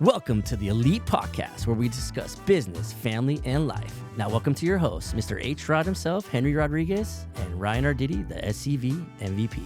Welcome to the Elite Podcast, where we discuss business, family, and life. Now, welcome to your hosts, Mr. H. Rod himself, Henry Rodriguez, and Ryan Arditi, the SCV MVP.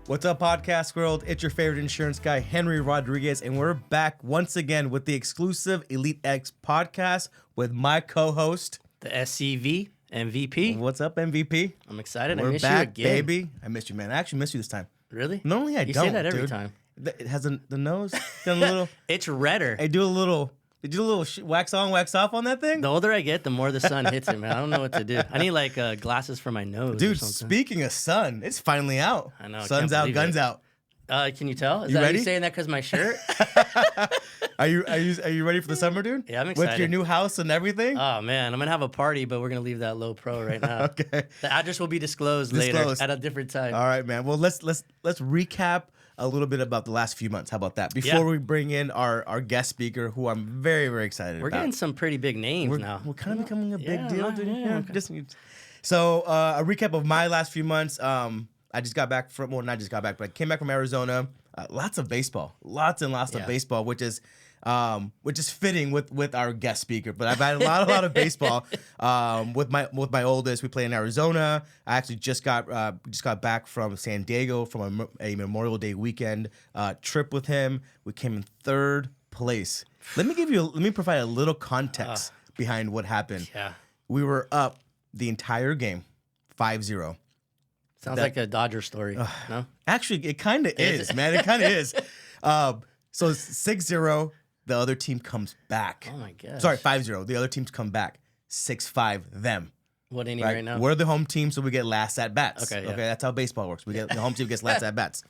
What's up, podcast world? It's your favorite insurance guy, Henry Rodriguez, and we're back once again with the exclusive EliteX Podcast with my co-host, The SCV MVP. What's up, MVP? I'm excited. We're I miss back, you again. baby. I missed you, man. I actually miss you this time. Really? Normally I You don't, say that every dude. time. It has the nose done a little. It's redder. I do a little. Did you do a little wax on, wax off on that thing? The older I get, the more the sun hits it, man. I don't know what to do. I need like glasses for my nose or Dude, something. speaking of sun, it's finally out. I know, I Sun's can't out, believe guns it. out. Can you tell? Is You that ready? you saying that because my shirt? Are you ready for the summer, dude? Yeah, I'm With your excited. new house and everything? Oh, man. I'm going to have a party, but we're going to leave that low pro right now. Okay. The address will be disclosed later at a different time. All right, man. Well, let's recap a little bit about the last few months. How about that? Before we bring in our guest speaker, who I'm very, very excited We're about. getting some pretty big names now. We're kind of becoming a big deal, dude. yeah, okay. So a recap of my last few months. I just got back from, well, not just got back, but I came back from Arizona. Lots of baseball, lots and lots of baseball, which is fitting with our guest speaker. But I've had a lot of baseball. With my oldest, we play in Arizona. I actually just got back from San Diego from a Memorial Day weekend trip with him. We came in third place. Let me provide a little context behind what happened. Yeah. We were up the entire game, 5-0. Sounds like a Dodger story. No? Actually, it kind of is, man. It kind of is. So 6-0, the other team comes back. Oh, my gosh. Sorry, 5-0. The other teams come back. 6-5, them. What inning right now? We're the home team, so we get last at bats. Okay, yeah. That's how baseball works. We get the home team gets last at bats.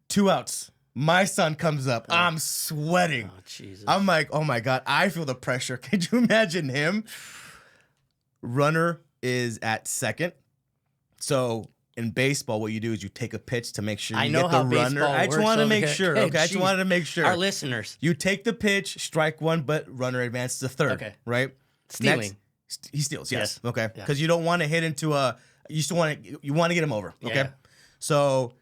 2 outs. My son comes up. I'm sweating. Oh, Jesus. I'm like, oh my God, I feel the pressure. Could you imagine him? Runner is at second. So in baseball, what you do is you take a pitch to make sure you get the runner. I just want to make sure. Okay, I just wanted to make sure. Our listeners. You take the pitch, strike one, but runner advances to third. Okay. Right? Stealing. He steals. Yes. Yes. Okay. Yeah. Because you don't want to hit into a. You still want to. You want to get him over. Okay. Yeah. So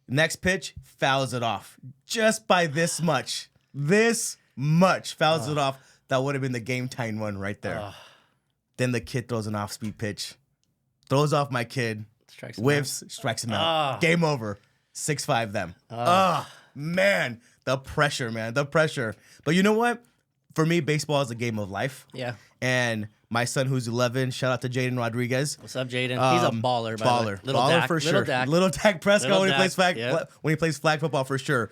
next pitch fouls it off just by this much. This much fouls it off. That would have been the game tying one right there. Then the kid throws an off-speed pitch, throws off my kid, Strikes him whiffs, strikes him out. Game over. 6-5 them. Man, the pressure, man, the pressure. But you know what? For me, baseball is a game of life. Yeah. And my son, who's 11, shout out to Jaden Rodriguez. What's up, Jaden? He's a baller, by the way. Little Baller Dak, for little sure. Dak. Little Dak Prescott Little when he Dak, plays flag yeah. when he plays flag football for sure.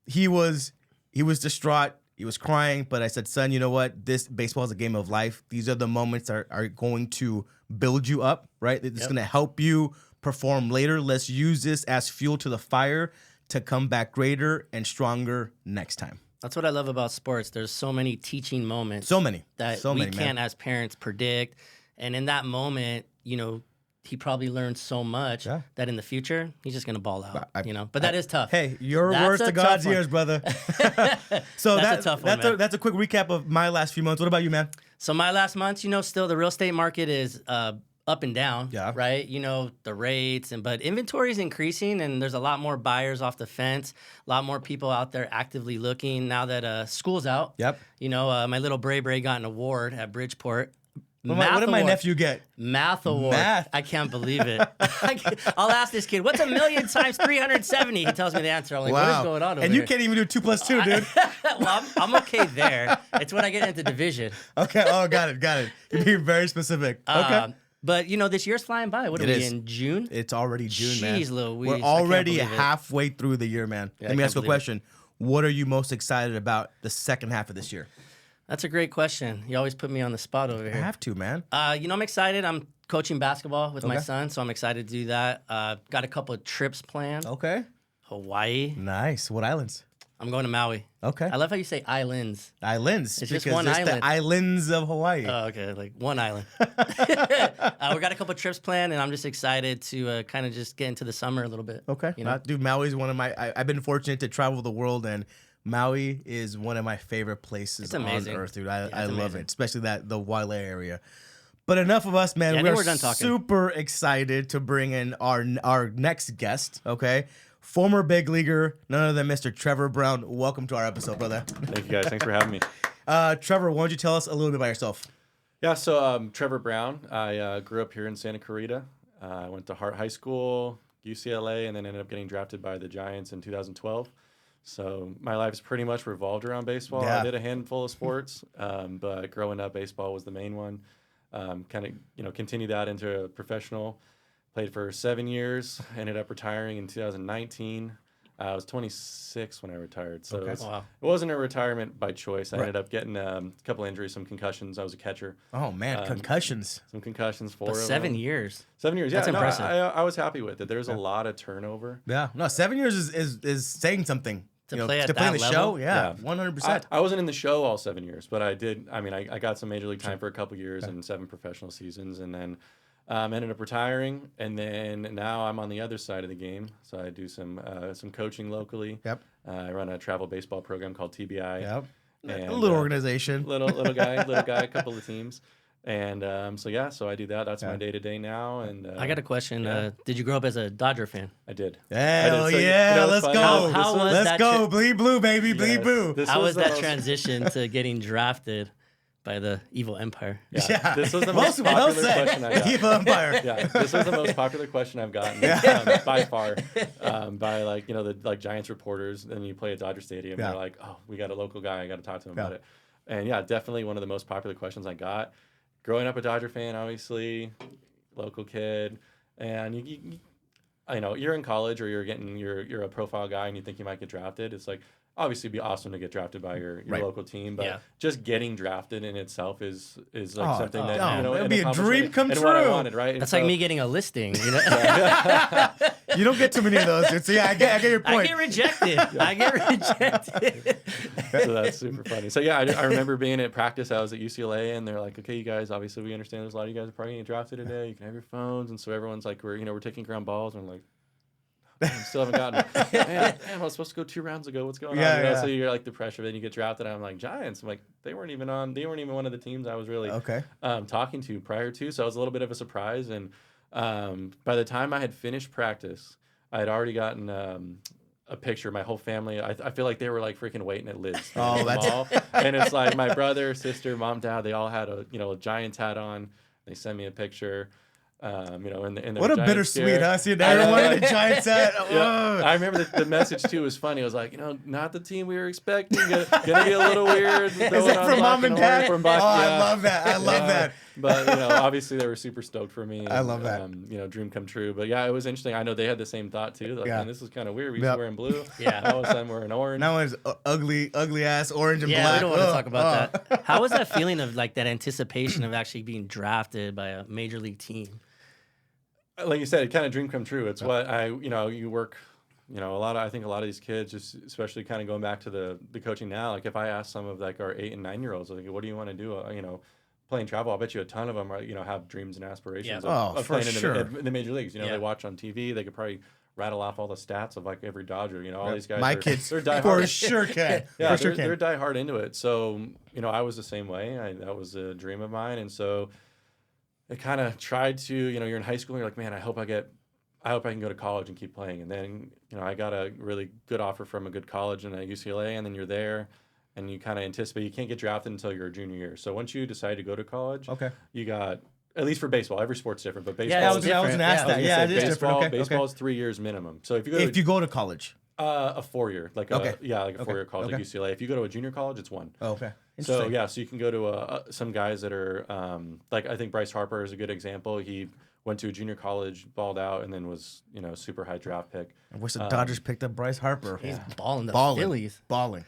He was distraught. He was crying, but I said, son, you know what? This baseball is a game of life. These are the moments that are going to build you up, right? It's going to help you perform later. Let's use this as fuel to the fire to come back greater and stronger next time. That's what I love about sports. There's so many teaching moments. So many. That So we many, can't, man. as parents, predict. And in that moment, he probably learned so much that in the future, he's just going to ball out, But that is tough. Hey, your That's words a to tough God's one. ears, brother. So That's a tough one, man. that's a quick recap of my last few months. What about you, man? So my last month, still the real estate market is up and down, right? The rates, but inventory is increasing, and there's a lot more buyers off the fence, a lot more people out there actively looking now that school's out. Yep. My little Bray got an award at Bridgeport. What did my nephew get? Math award. Math. I can't believe it. I'll ask this kid, what's 1,000,000 times 370? He tells me the answer. I'm like, what is going on over And you here? can't even do 2 plus 2, dude. Well, I'm okay there. It's when I get into division. Okay. Oh, got it. You're being very specific. Okay. But, this year's flying by. What are we in June? It's already June, man. Jeez Louise. We're already halfway through the year, man. Yeah, Let me ask you a question. What are you most excited about the second half of this year? That's a great question. You always put me on the spot over I here. have to, man. I'm excited. I'm coaching basketball with my son, so I'm excited to do that. Got a couple of trips planned. Okay. Hawaii. Nice. What islands? I'm going to Maui. Okay. I love how you say islands. Islands. It's just because one it's island. the islands of Hawaii. Oh, okay, like one island. We got a couple of trips planned, and I'm just excited to kind of just get into the summer a little bit. Okay. Dude, Maui's one of my... I've been fortunate to travel the world, and Maui is one of my favorite places on earth, dude. I love it, especially the Wailea area. But enough of us, man. Yeah, we're done talking. super excited to bring in our next guest, okay? former big leaguer, none other than Mr. Trevor Brown. Welcome to our episode, brother. Thank you, guys. Thanks for having me. Trevor, why don't you tell us a little bit about yourself? Yeah, so Trevor Brown. I grew up here in Santa Clarita. I went to Hart High School, UCLA, and then ended up getting drafted by the Giants in 2012. So my life's pretty much revolved around baseball. Yeah. I did a handful of sports, but growing up, baseball was the main one. Continued that into a professional. Played for 7 years. Ended up retiring in 2019. I was 26 when I retired, so Okay. it wasn't a retirement by choice. I ended up getting a couple injuries, some concussions. I was a catcher. Oh man, concussions. Some concussions. But 7 years. 7 years. Yeah, That's impressive. I was happy with it. There's a lot of turnover. Yeah, no, 7 years is saying something. To play at in that the level? show, yeah, 100%. I wasn't in the show all 7 years, but I did. I mean, I got some major league time for a couple years and 7 professional seasons, and then ended up retiring. And then now I'm on the other side of the game, so I do some coaching locally. Yep. I run a travel baseball program called TBI. Yep. And, a little organization. Little guy, a couple of teams. And so I do that. That's my day to day now. And I got a question. Did you grow up as a Dodger fan? I did. Hell So, yeah, let's funny. go. How was Let's that go. Bleed blue, baby. Bleed blue. How was that transition to getting drafted by the evil empire? Yeah. This was the most popular question I got. Evil Empire. Yeah, this was the most popular question I've gotten by far, by the Giants reporters. And you play at Dodger Stadium, and they're like, "Oh, we got a local guy. I got to talk to him about it." And yeah, definitely one of the most popular questions I got. Growing up a Dodger fan, obviously, local kid, and you're in college or you're a profile guy and you think you might get drafted. It's like, obviously, it'd be awesome to get drafted by your local team, but just getting drafted in itself is like something that it'd be a dream come and true. what I wanted, right? That's like me getting a listing. You don't get too many of those, dude. So yeah, I get your point. I get rejected. I get rejected. So that's super funny. So yeah, I remember being at practice. I was at UCLA, and they're like, "Okay, you guys. Obviously, we understand there's a lot of you guys are probably getting drafted today. You can have your phones." And so everyone's like, "We're taking ground balls," and I'm like, I still haven't gotten it. Man, I was supposed to go 2 rounds ago. What's going on? So you're like the pressure, then you get drafted. And I'm like, Giants. I'm like, they weren't even one of the teams I was really talking to prior to. So it was a little bit of a surprise. And by the time I had finished practice, I had already gotten a picture. My whole family, I feel like they were like freaking waiting at Liz. And it's like my brother, sister, mom, dad, they all had a Giants hat on. They sent me a picture. In the what a Giants bittersweet, gear. huh? See, everyone in the Giants hat. I remember the message too was funny. It was like, not the team we were expecting. Gonna be a little weird. Is that from mom and dad? I love that. I love that. But obviously they were super stoked for me. And, I love that. Dream come true. But yeah, it was interesting. I know they had the same thought too. Like, man, this is kind of weird. We used to wear in blue. All of a sudden we're in orange. Now it's ugly ass orange and black. Yeah, we don't want to talk about that. How was that feeling of like that anticipation of actually being drafted by a major league team? Like you said, it kind of dream come true. It's what you work, I think a lot of these kids, just especially kind of going back to the coaching now, like if I ask some of like our 8 and 9 year olds, like, what do you want to do? Playing travel, I'll bet you a ton of them are, have dreams and aspirations of playing in the major leagues. They watch on TV, they could probably rattle off all the stats of like every Dodger, all these guys. My kids they're diehard. For sure can. Yeah, they're diehard into it. So, I was the same way. That was a dream of mine. And so I kind of tried to, you're in high school and you're like, man, I hope I can go to college and keep playing. And then, I got a really good offer from a good college and at UCLA, and then you're there and you kind of anticipate you can't get drafted until your junior year. So once you decide to go to college, you got, at least for baseball, every sport's different, but baseball I was going to ask that. Yeah, it is different. Okay. Baseball is 3 years minimum. So if you go to college. A 4-year, like a 4-year college like UCLA. If you go to a junior college, it's 1. Oh, okay. So so you can go to some guys that are like I think Bryce Harper is a good example. He went to a junior college, balled out, and then was super high draft pick. I wish the Dodgers picked up Bryce Harper. He's balling. Phillies. Balling.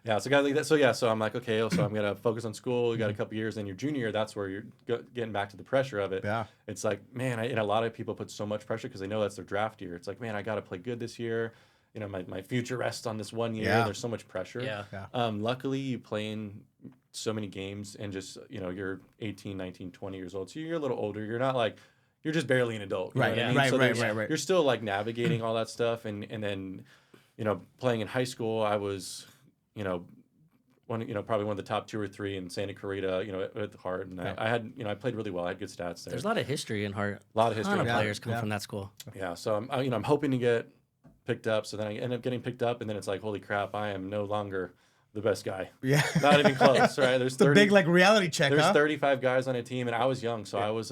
Yeah, so guys like that. So I'm like, okay, so I'm gonna focus on school. You got a couple years, then your junior year. That's where you're getting back to the pressure of it. Yeah, it's like, man, and a lot of people put so much pressure because they know that's their draft year. It's like, man, I got to play good this year. My future rests on this 1 year. Yeah. There's so much pressure. Yeah. Luckily, you play in so many games and just, you're 18, 19, 20 years old. So you're a little older. You're not like, you're just barely an adult. Right. You're still like navigating all that stuff. And then, playing in high school, I was, probably one of the top 2 or 3 in Santa Clarita, at Hart. And I had, I played really well. I had good stats there. There's a lot of history in Hart. A lot of history. A lot of players come from that school. Yeah. So I'm hoping to get picked up. So then I end up getting picked up, and then it's like, holy crap, I am no longer the best guy. Yeah. Not even close, right? There's the big like reality check, There's huh? 35 guys on a team, and I was young. So I was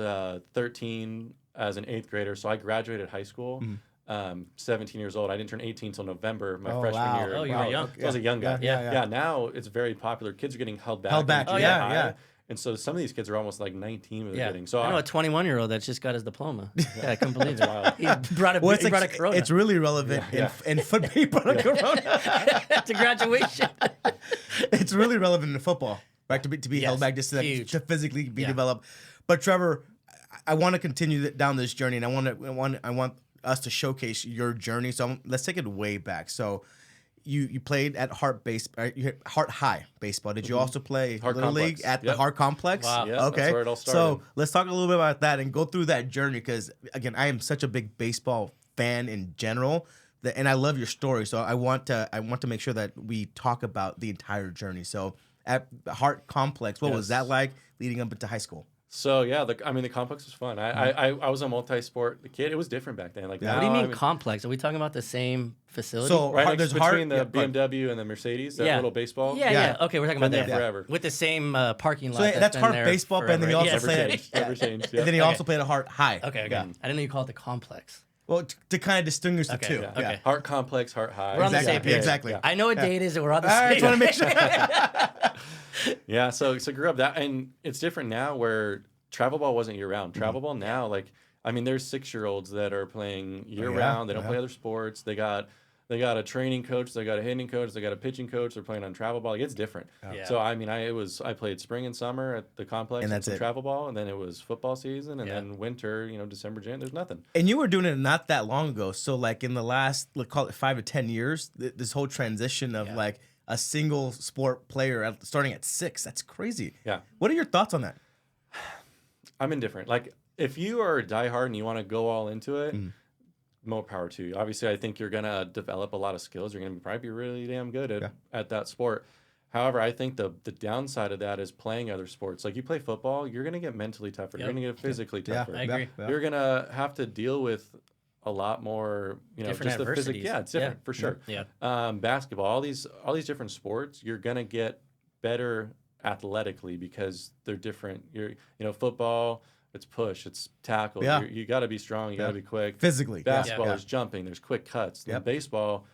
13 as an 8th grader. So I graduated high school. 17 years old. I didn't turn 18 until November, my freshman year. Oh, you were young. So I was a young guy. Yeah. Now it's very popular. Kids are getting held back. Oh, yeah. And so some of these kids are almost like 19 when they're getting. So I know a 21-year-old that just got his diploma. Yeah, I couldn't believe it. He brought a Corona. It's really relevant in football. He brought a Corona to graduation. It's really relevant in football, right? To be held back just to physically be developed. But Trevor, I want to continue down this journey, and I want us to showcase your journey. So let's take it way back. So you played at Hart High baseball. Did you also play Little League at the Hart Complex? Wow. Yeah, okay. That's where it all started. So let's talk a little bit about that and go through that journey, because again, I am such a big baseball fan in general, and I love your story. So I want to make sure that we talk about the entire journey. So at the Hart Complex, what was that like leading up into high school? So yeah, the complex was fun. I was a multi-sport kid. It was different back then. Like what do you mean complex? Are we talking about the same facility? So right next between the BMW and the Mercedes, that little baseball. Yeah. Okay, we're talking about that forever with the same parking lot. So that's Hart baseball, but then he also played. Never changed. And then he also played at Hart High. Okay. I didn't know you called it the complex. Well, to kind of distinguish the two. Okay. Hart Complex, Hart High. We're on the same page. Exactly. I know what day it is, and we're on the same page. I just want to make sure. Yeah, so grew up that, and it's different now where travel ball wasn't year round. Travel ball now, there's 6-year-olds that are playing year round. They don't play other sports. They got a training coach. They got a hitting coach. They got a pitching coach. They're playing on travel ball. It's different. Yeah. So I played spring and summer at the complex and that's travel ball, and then it was football season, and then winter, December, January. There's nothing. And you were doing it not that long ago. So like in the last, let's call it 5 to 10 years, this whole transition of like a single sport player starting at 6. That's crazy. Yeah. What are your thoughts on that? I'm indifferent. Like, if you are a diehard and you want to go all into it, more power to you. Obviously, I think you're going to develop a lot of skills. You're going to probably be really damn good at that sport. However, I think the downside of that is playing other sports. Like, you play football, you're going to get mentally tougher. You're going to get physically tougher. I agree. You're going to have to deal with a lot more, different just the physics. Yeah, it's different for sure. Yeah. Basketball, all these different sports, you're going to get better athletically because they're different. Football, it's push, it's tackle. Yeah. You got to be strong, you got to be quick. Physically. Basketball is jumping, there's quick cuts. In baseball,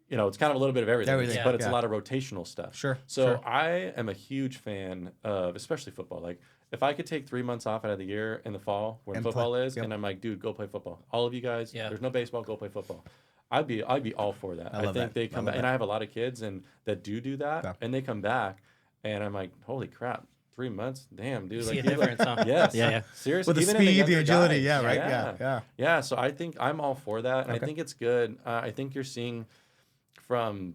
it's kind of a little bit of everything. But it's a lot of rotational stuff. Sure. So I am a huge fan of, especially football. Like, if I could take 3 months off out of the year in the fall when football is, and I'm like, dude, go play football. All of you guys, there's no baseball, go play football. I'd be all for that. I think they come back, and I have a lot of kids that do that, and they come back. And I'm like, holy crap, 3 months? Damn, dude. See a difference, huh? Yes. Yeah. Seriously. With the even speed, the agility, guys. Yeah, so I think I'm all for that. And I think it's good. I think you're seeing from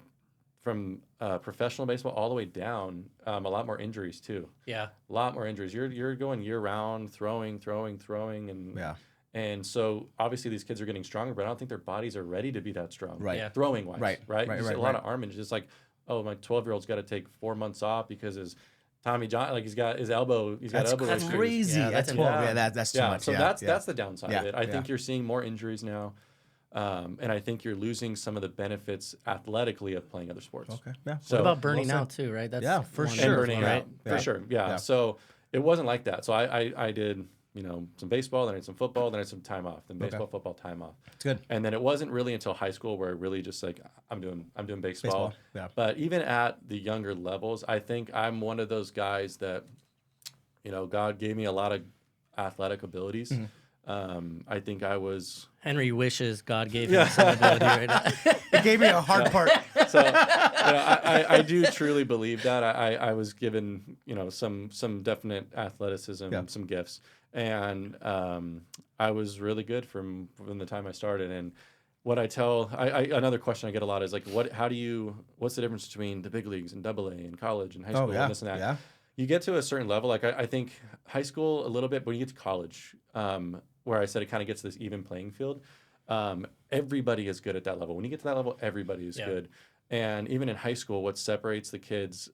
professional baseball all the way down a lot more injuries, too. Yeah. A lot more injuries. You're going year-round, throwing. And so, obviously, these kids are getting stronger, but I don't think their bodies are ready to be that strong. Right. Yeah. Throwing-wise. Right. You see a lot of arm injuries. It's like, oh, my 12-year-old's got to take 4 months off because his Tommy John, like he's got his elbow. That's elbow issues. crazy. Yeah, that's 12. Yeah, that's too much. So that's the downside of it. I think you're seeing more injuries now, and I think you're losing some of the benefits athletically of playing other sports. Okay. Yeah. So what about burning out too? Right. That's for sure. And burning right? out, for sure. Yeah. So it wasn't like that. So I did some baseball, then I had some football, then I had some time off, then baseball, football, time off. It's good. And then it wasn't really until high school where I really just like I'm doing baseball. Yeah. But even at the younger levels, I think I'm one of those guys that, God gave me a lot of athletic abilities. I think I was. Henry wishes God gave him some ability right now. It gave me a hard part. So I do truly believe that I was given some definite athleticism, some gifts, and I was really good from the time I started. And what I tell another question I get a lot is like, what's the difference between the big leagues and AA and college and high school and this and that? Yeah. You get to a certain level, like I think high school a little bit, but when you get to college, where I said it kind of gets to this even playing field, everybody is good at that level. When you get to that level, everybody is good. And even in high school, what separates the kids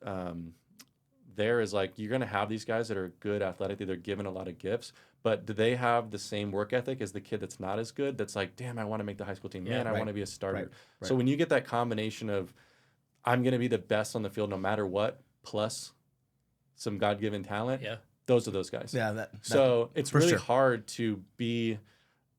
there is like, you're going to have these guys that are good athletically. They're given a lot of gifts, but do they have the same work ethic as the kid that's not as good? That's like, damn, I want to make the high school team. Man, I want to be a starter. So when you get that combination of, I'm going to be the best on the field no matter what, plus some God-given talent, those are those guys. Yeah. So it's really hard to be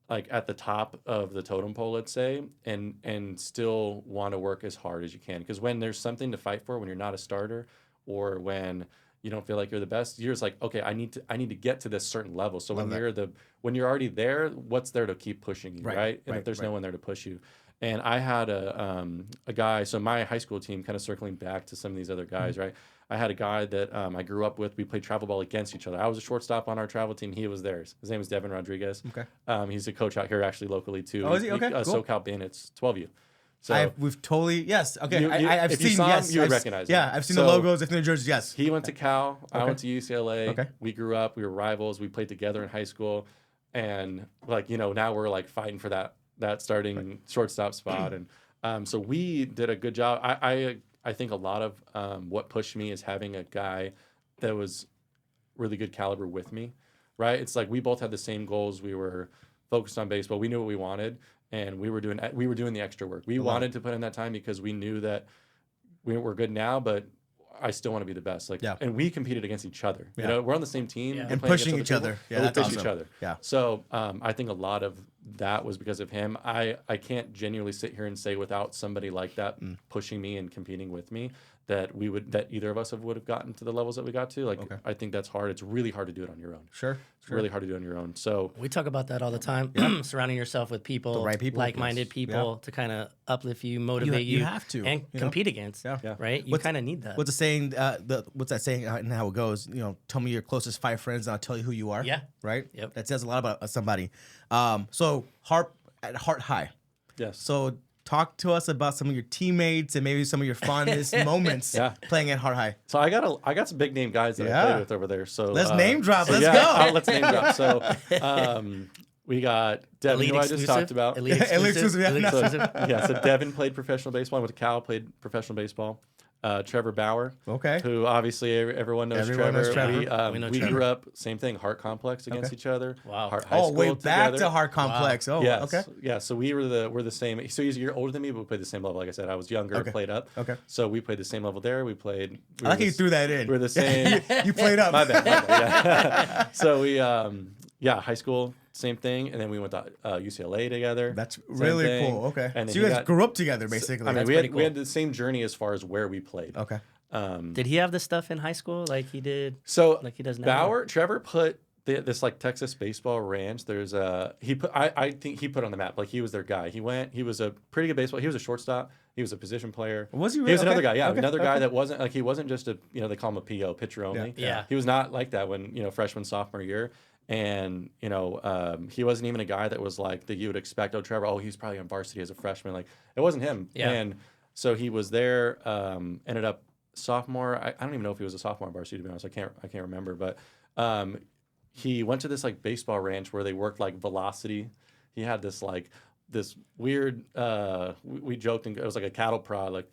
like at the top of the totem pole, let's say, and still want to work as hard as you can. Because when there's something to fight for, when you're not a starter, or when you don't feel like you're the best, you're just like, okay, I need to get to this certain level. So when you're already there, what's there to keep pushing you, right? And if there's no one there to push you. And I had a guy, so my high school team, kind of circling back to some of these other guys, right? I had a guy that I grew up with. We played travel ball against each other. I was a shortstop on our travel team. He was theirs. His name was Devin Rodriguez. Okay. He's a coach out here actually locally too. Oh, is he? Okay, cool. SoCal Bandits, 12U. So we've totally, yes. Okay. I've if seen, you saw yes. him, you would recognize him. Yeah, I've seen the logos, I've seen the jerseys, yes. He went to Cal. I went to UCLA. Okay. We grew up. We were rivals. We played together in high school. And like, now we're like fighting for that starting shortstop spot. And so we did a good job. I think a lot of what pushed me is having a guy that was really good caliber with me, right? It's like we both had the same goals. We were focused on baseball. We knew what we wanted, and we were doing the extra work. We wanted to put in that time because we knew that we're good now, but I still want to be the best. And we competed against each other. We're on the same team and pushing each other. Yeah, we push each other. Yeah. So I think a lot of that was because of him. I can't genuinely sit here and say without somebody like that pushing me and competing with me that either of us would have gotten to the levels that we got to. I think that's hard. It's really hard to do it on your own. Sure. It's really hard to do it on your own. So we talk about that all the time. Surrounding yourself with people, the right people, like-minded people to kind of uplift you, motivate you. You have to. And compete against. Yeah. Right? You kind of need that. What's the saying? What's that saying and how it goes? Tell me your closest 5 friends and I'll tell you who you are. Yeah. Right? Yep. That says a lot about somebody. So at Heart High. Yes. So talk to us about some of your teammates and maybe some of your fondest moments playing at Heart High. So I got some big name guys that I played with over there. So let's name drop. Let's go. Let's name drop. So we got Devin, who I just talked about. Elite exclusive. So Devin played professional baseball. I went to Cal, played professional baseball. Trevor Bauer, who obviously everyone knows Trevor. We grew up, same thing, Heart Complex against each other. Wow. Heart High School way back together. to Heart Complex. Wow. Oh, yes. Okay. Yeah, so we're the same. So he's a year older than me, but we played the same level. Like I said, I was younger, played up. Okay. So we played the same level there. I like how you threw that in. We're the same. You played up. My bad. Yeah. So we, high school, same thing, and then we went to UCLA together. That's really cool. Okay. And so you guys grew up together, basically. I mean, we had the same journey as far as where we played. Okay. Did he have this stuff in high school like he did? So like he does now? Trevor put this like Texas baseball ranch. There's I think he put on the map. Like he was their guy. He was a pretty good baseball. He was a shortstop. He was a position player. Was he really? He was another guy. Yeah, another guy that wasn't like he wasn't just a they call him a PO, pitcher only. Yeah. He was not like that when freshman sophomore year. And he wasn't even a guy that was like that you would expect. Oh, Trevor. He's probably on varsity as a freshman. Like it wasn't him. Yeah. And so he was there. Ended up sophomore. I don't even know if he was a sophomore on varsity, to be honest. I can't remember. But he went to this like baseball ranch where they worked like velocity. He had this weird. We joked and it was like a cattle prod. Like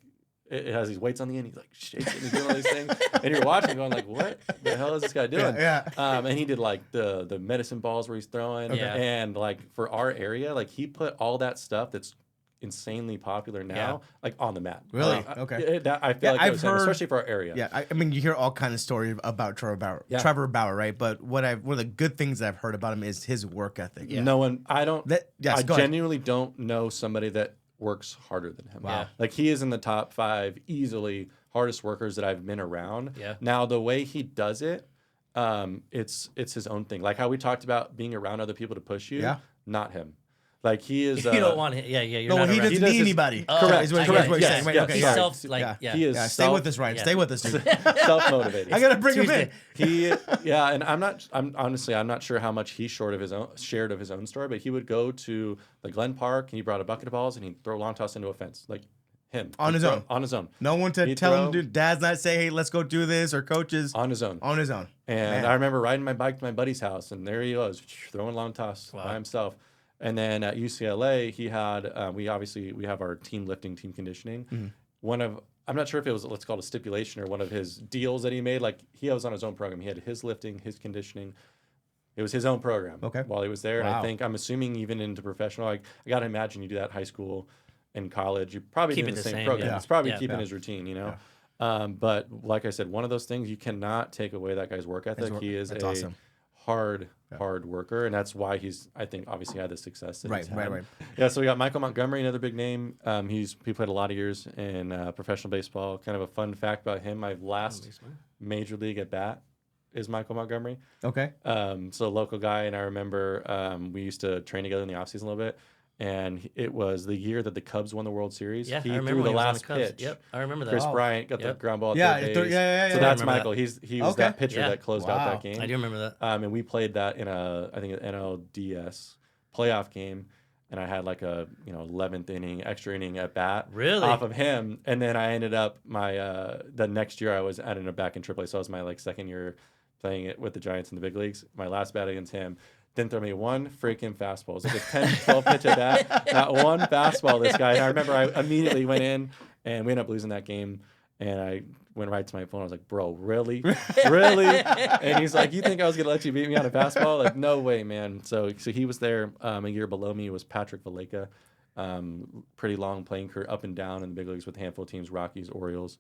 it has these weights on the end. He's like shaking and he's doing all these things, and you're watching going like, what the hell is this guy doing? Yeah. And he did like the medicine balls where he's throwing, and like for our area, like he put all that stuff that's insanely popular now, like on the map. Really? Okay. I feel like I've heard, especially for our area. Yeah, I mean, you hear all kinds of stories about Trevor Bauer. Yeah. Trevor Bauer, right? But one of the good things that I've heard about him is his work ethic. Yeah. No one. I don't. I genuinely don't know somebody that works harder than him. Wow. Like he is in the top 5 easily hardest workers that I've been around. Yeah. Now the way he does it, it's his own thing. Like how we talked about being around other people to push you. Yeah. Not him. Like he is. You don't want it. Yeah. You're no, not he doesn't need anybody. Correct. Is what you're saying. Right? Okay. He's He is stay with us, Ryan. Yeah. Stay with us, dude. self-motivated. I gotta bring him in. And I'm honestly not sure how much he shared of his own story, but he would go to the Glen Park and he brought a bucket of balls and he'd throw a long toss into a fence. Like him. On his own. No one to tell him, dude, dad's not say, hey, let's go do this, or coaches. On his own. And I remember riding my bike to my buddy's house and there he was throwing long toss by himself. And then at UCLA, he had we have our team lifting, team conditioning. Mm-hmm. I'm not sure if it was what's called a stipulation or one of his deals that he made. Like he was on his own program. He had his lifting, his conditioning. It was his own program while he was there. Wow. And I'm assuming even into professional, like I got to imagine you do that in high school and college, you probably do the same program. Yeah. It's probably keeping his routine, you know? Yeah. But like I said, one of those things, you cannot take away that guy's work ethic. He is awesome. Hard worker, and that's why he's, I think, obviously had the success that he's had. Right. Yeah, so we got Michael Montgomery, another big name. He played a lot of years in professional baseball. Kind of a fun fact about him, my last major league at bat is Michael Montgomery. Okay. So a local guy, and I remember we used to train together in the offseason a little bit, and it was the year that the Cubs won the World Series. Yeah, he I remember threw the last pitch. Yep, I remember that. Chris Bryant got the ground ball at third base. Yeah. So that's Michael. That. He was that pitcher that closed out that game. I do remember that. And we played that in I think an NLDS playoff game, and I had like a 11th inning, extra inning at bat off of him, and then I ended up the next year I ended up back in AAA, so it was my like second year playing it with the Giants in the big leagues. My last bat against him. Didn't throw me one freaking fastball. It was like a 10, 12 pitch at bat. Not one fastball, this guy. And I remember I immediately went in, and we ended up losing that game. And I went right to my phone. I was like, bro, really? Really? And he's like, you think I was going to let you beat me on a fastball? Like, no way, man. So he was there. A year below me was Patrick Valleca. Pretty long playing career up and down in the big leagues with a handful of teams, Rockies, Orioles.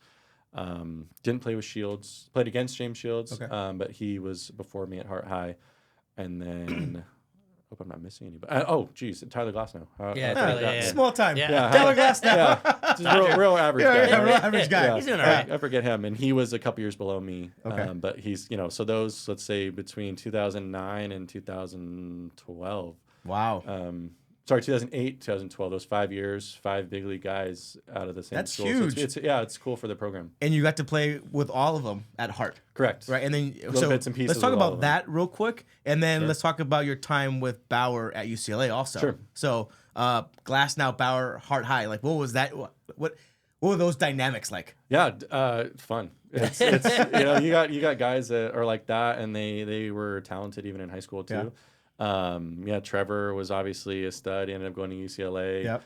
Didn't play with Shields. Played against James Shields, but he was before me at Hart High. And then, hope I'm not missing anybody. Tyler Glasnow. Small time. Yeah. Tyler Glasnow. Just real average guy. Real average guy. Yeah. He's doing all right. I forget him, and he was a couple years below me. But he's, so those, let's say, between 2009 and 2012. Wow. 2008, 2012, those 5 years, 5 big league guys out of the same school. That's huge. So it's cool for the program. And you got to play with all of them at Hart. Correct. Right. And then bits and pieces. Let's talk about that real quick, and then let's talk about your time with Bauer at UCLA also. Sure. So Glasnow, Bauer, Hart High, like what was that? What were those dynamics like? Yeah, fun. It's you got guys that are like that, and they were talented even in high school too. Yeah. Trevor was obviously a stud. He ended up going to UCLA. Yep.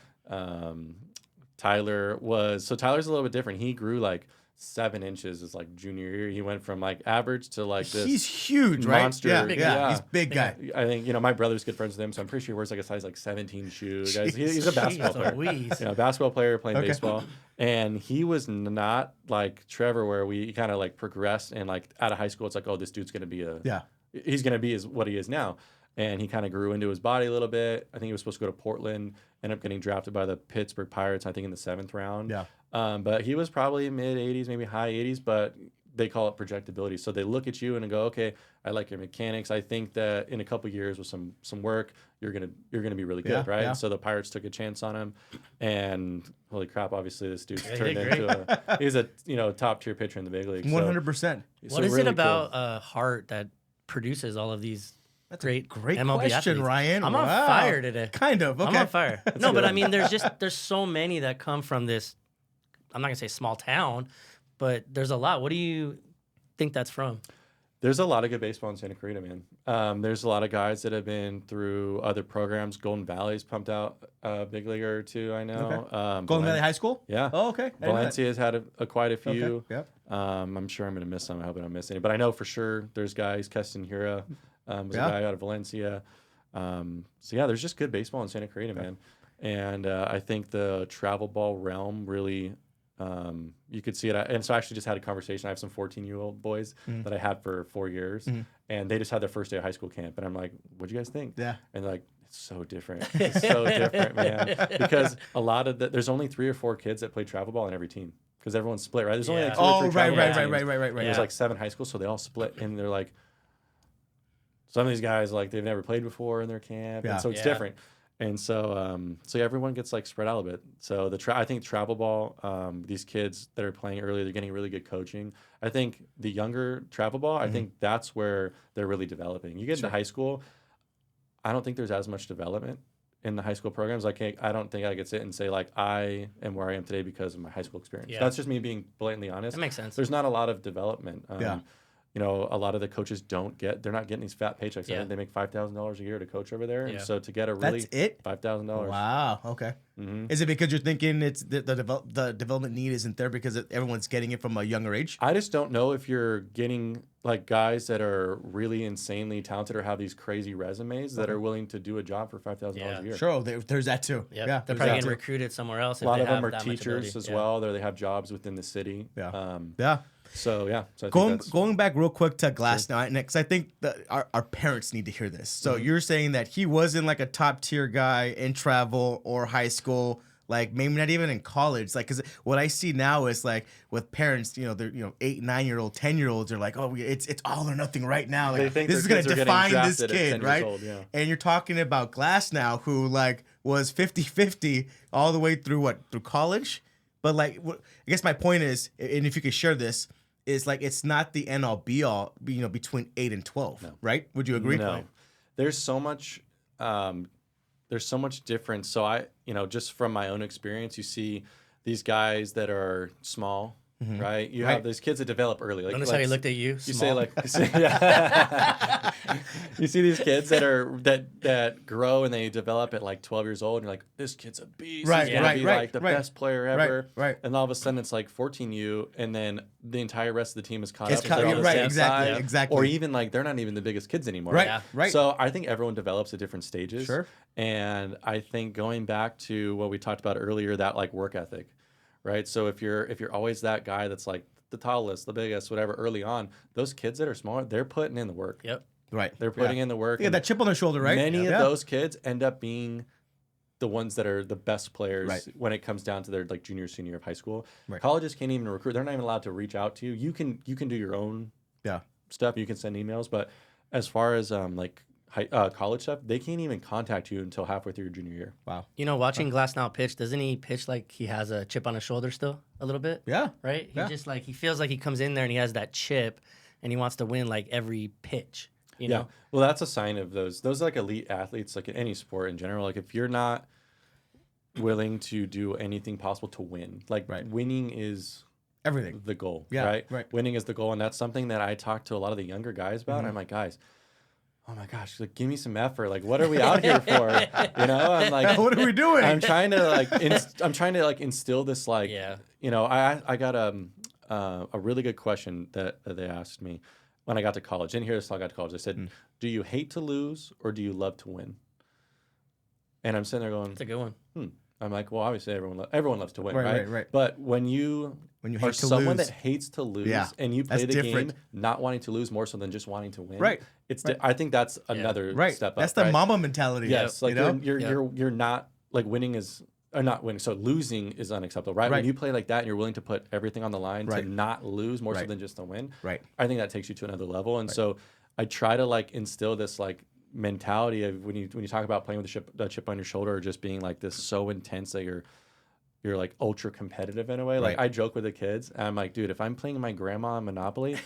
Tyler's a little bit different. He grew like 7 inches his like junior year. He went from like average to like this. He's huge, monster. Right? Yeah. He's a big guy. I think my brother's good friends with him, so I'm pretty sure he wears like a size like 17 shoe. Guys, he's a basketball player. Basketball player playing baseball, and he was not like Trevor, where we kind of like progressed and like out of high school, it's like, oh, this dude's gonna be he's gonna be what he is now. And he kind of grew into his body a little bit. I think he was supposed to go to Portland, ended up getting drafted by the Pittsburgh Pirates, I think in the 7th round. Yeah. But he was probably mid-80s, maybe high 80s, but they call it projectability. So they look at you and go, okay, I like your mechanics. I think that in a couple of years with some work, you're gonna be really good, right? Yeah. So the Pirates took a chance on him, and holy crap, obviously this dude's turned into he's a top tier pitcher in the big league. 100%. What is it about Hart that produces all of these? That's great MLB question, athletes? Ryan. I'm on fire today. Kind of. Okay. I'm on fire. No, but I mean, there's so many that come from this. I'm not gonna say small town, but there's a lot. What do you think that's from? There's a lot of good baseball in Santa Clarita, man. There's a lot of guys that have been through other programs. Golden Valley's pumped out a big leaguer or two, I know. Okay. Golden Valley High School? Yeah. Oh, okay. Valencia has had quite a few. Okay. Yep. I'm sure I'm going to miss some. I hope I don't miss any. But I know for sure there's guys. Keston Hura was a guy out of Valencia. There's just good baseball in Santa Clarita, man. And I think the travel ball realm really... you could see it. And so I actually just had a conversation. I have some 14-year-old boys that I had for 4 years, and they just had their first day of high school camp. And I'm like, what'd you guys think? Yeah. And they're like, it's so different. It's so different, man. Because a lot of there's only 3 or 4 kids that play travel ball in every team because everyone's split, right? There's only like 2 or 3 travel ball teams. There's like 7 high schools, so they all split, and they're like, some of these guys, like, they've never played before in their camp, and so it's different. And so, everyone gets like spread out a bit. So I think travel ball, these kids that are playing early, they're getting really good coaching. I think the younger travel ball, I think that's where they're really developing. You get into high school, I don't think there's as much development in the high school programs. Like, I don't think I could sit and say like I am where I am today because of my high school experience. That's just me being blatantly honest. That makes sense. There's not a lot of development. you know, a lot of the coaches they're not getting these fat paychecks. I think they make $5,000 a year to coach over there. And so to get a really $5,000. Wow. Okay. Mm-hmm. Is it because you're thinking it's the development need isn't there because everyone's getting it from a younger age? I just don't know if you're getting like guys that are really insanely talented or have these crazy resumes that are willing to do a job for $5,000 a year. Sure. There's that too. Yep. Yeah. They're probably getting recruited somewhere else. A lot of them are teachers as well. They have jobs within the city. Yeah. So I going back real quick to Glass now, because I think that our parents need to hear this. So you're saying that he wasn't like a top tier guy in travel or high school, like maybe not even in college. Like, because what I see now is like with parents, you know, they're 8, 9-year-old, 10-year-olds are like, oh, it's all or nothing right now. Like this is gonna define this kid, right? Old, and you're talking about Glass now, who like was 50-50 all the way through college. But like, I guess my point is, and if you could share this, is like it's not the end all be all, you know, between 8 and 12, right? Would you agree? No, there's so much difference. So I, you know, just from my own experience, you see these guys that are small. Right, you have these kids that develop early. Like, notice how he looked at you. You say like, you see these kids that grow and they develop at like 12 years old, and you're like, this kid's a beast. Right, He's gonna be like the best player ever. Right. And all of a sudden it's like 14U, and then the entire rest of the team is caught up. Exactly. Or even like they're not even the biggest kids anymore. Right. So I think everyone develops at different stages. Sure. And I think going back to what we talked about earlier, that like work ethic. Right. So if you're always that guy that's like the tallest, the biggest, whatever, early on, those kids that are smaller, they're putting in the work. Yep. Right. They're putting in the work. Yeah, that chip on their shoulder, right? Many of those kids end up being the ones that are the best players when it comes down to their like junior, senior of high school. Right. Colleges can't even recruit. They're not even allowed to reach out to you. You can do your own stuff. You can send emails, but as far as college stuff, they can't even contact you until halfway through your junior year. Wow. You know, watching Glass now pitch, doesn't he pitch like he has a chip on his shoulder still a little bit? Yeah. Right? He just like, he feels like he comes in there and he has that chip and he wants to win like every pitch, you know? Well, that's a sign of those like elite athletes, like in any sport in general. Like if you're not willing to do anything possible to win, like winning is everything, the goal, right? Winning is the goal. And that's something that I talk to a lot of the younger guys about. I'm like, guys, oh my gosh, like give me some effort. Like, what are we out here for? You know, I'm like, what are we doing? I'm trying to instill this like, you know, I got a really good question that they asked me when I got to college. Didn't hear this till I got to college. They said, do you hate to lose or do you love to win? And I'm sitting there going, that's a good one. I'm like, well, obviously everyone loves to win, right? But when you are someone that hates to lose and you play the game not wanting to lose more so than just wanting to win, I think that's another step up. That's the mama mentality. Yes, like you're not like winning is or not winning. So losing is unacceptable, right? When you play like that and you're willing to put everything on the line to not lose more so than just to win, I think that takes you to another level. And so I try to like instill this like mentality of when you talk about playing with the chip on your shoulder or just being like this so intense that you're like ultra competitive in a way. Like I joke with the kids and I'm like, dude, if I'm playing my grandma in Monopoly,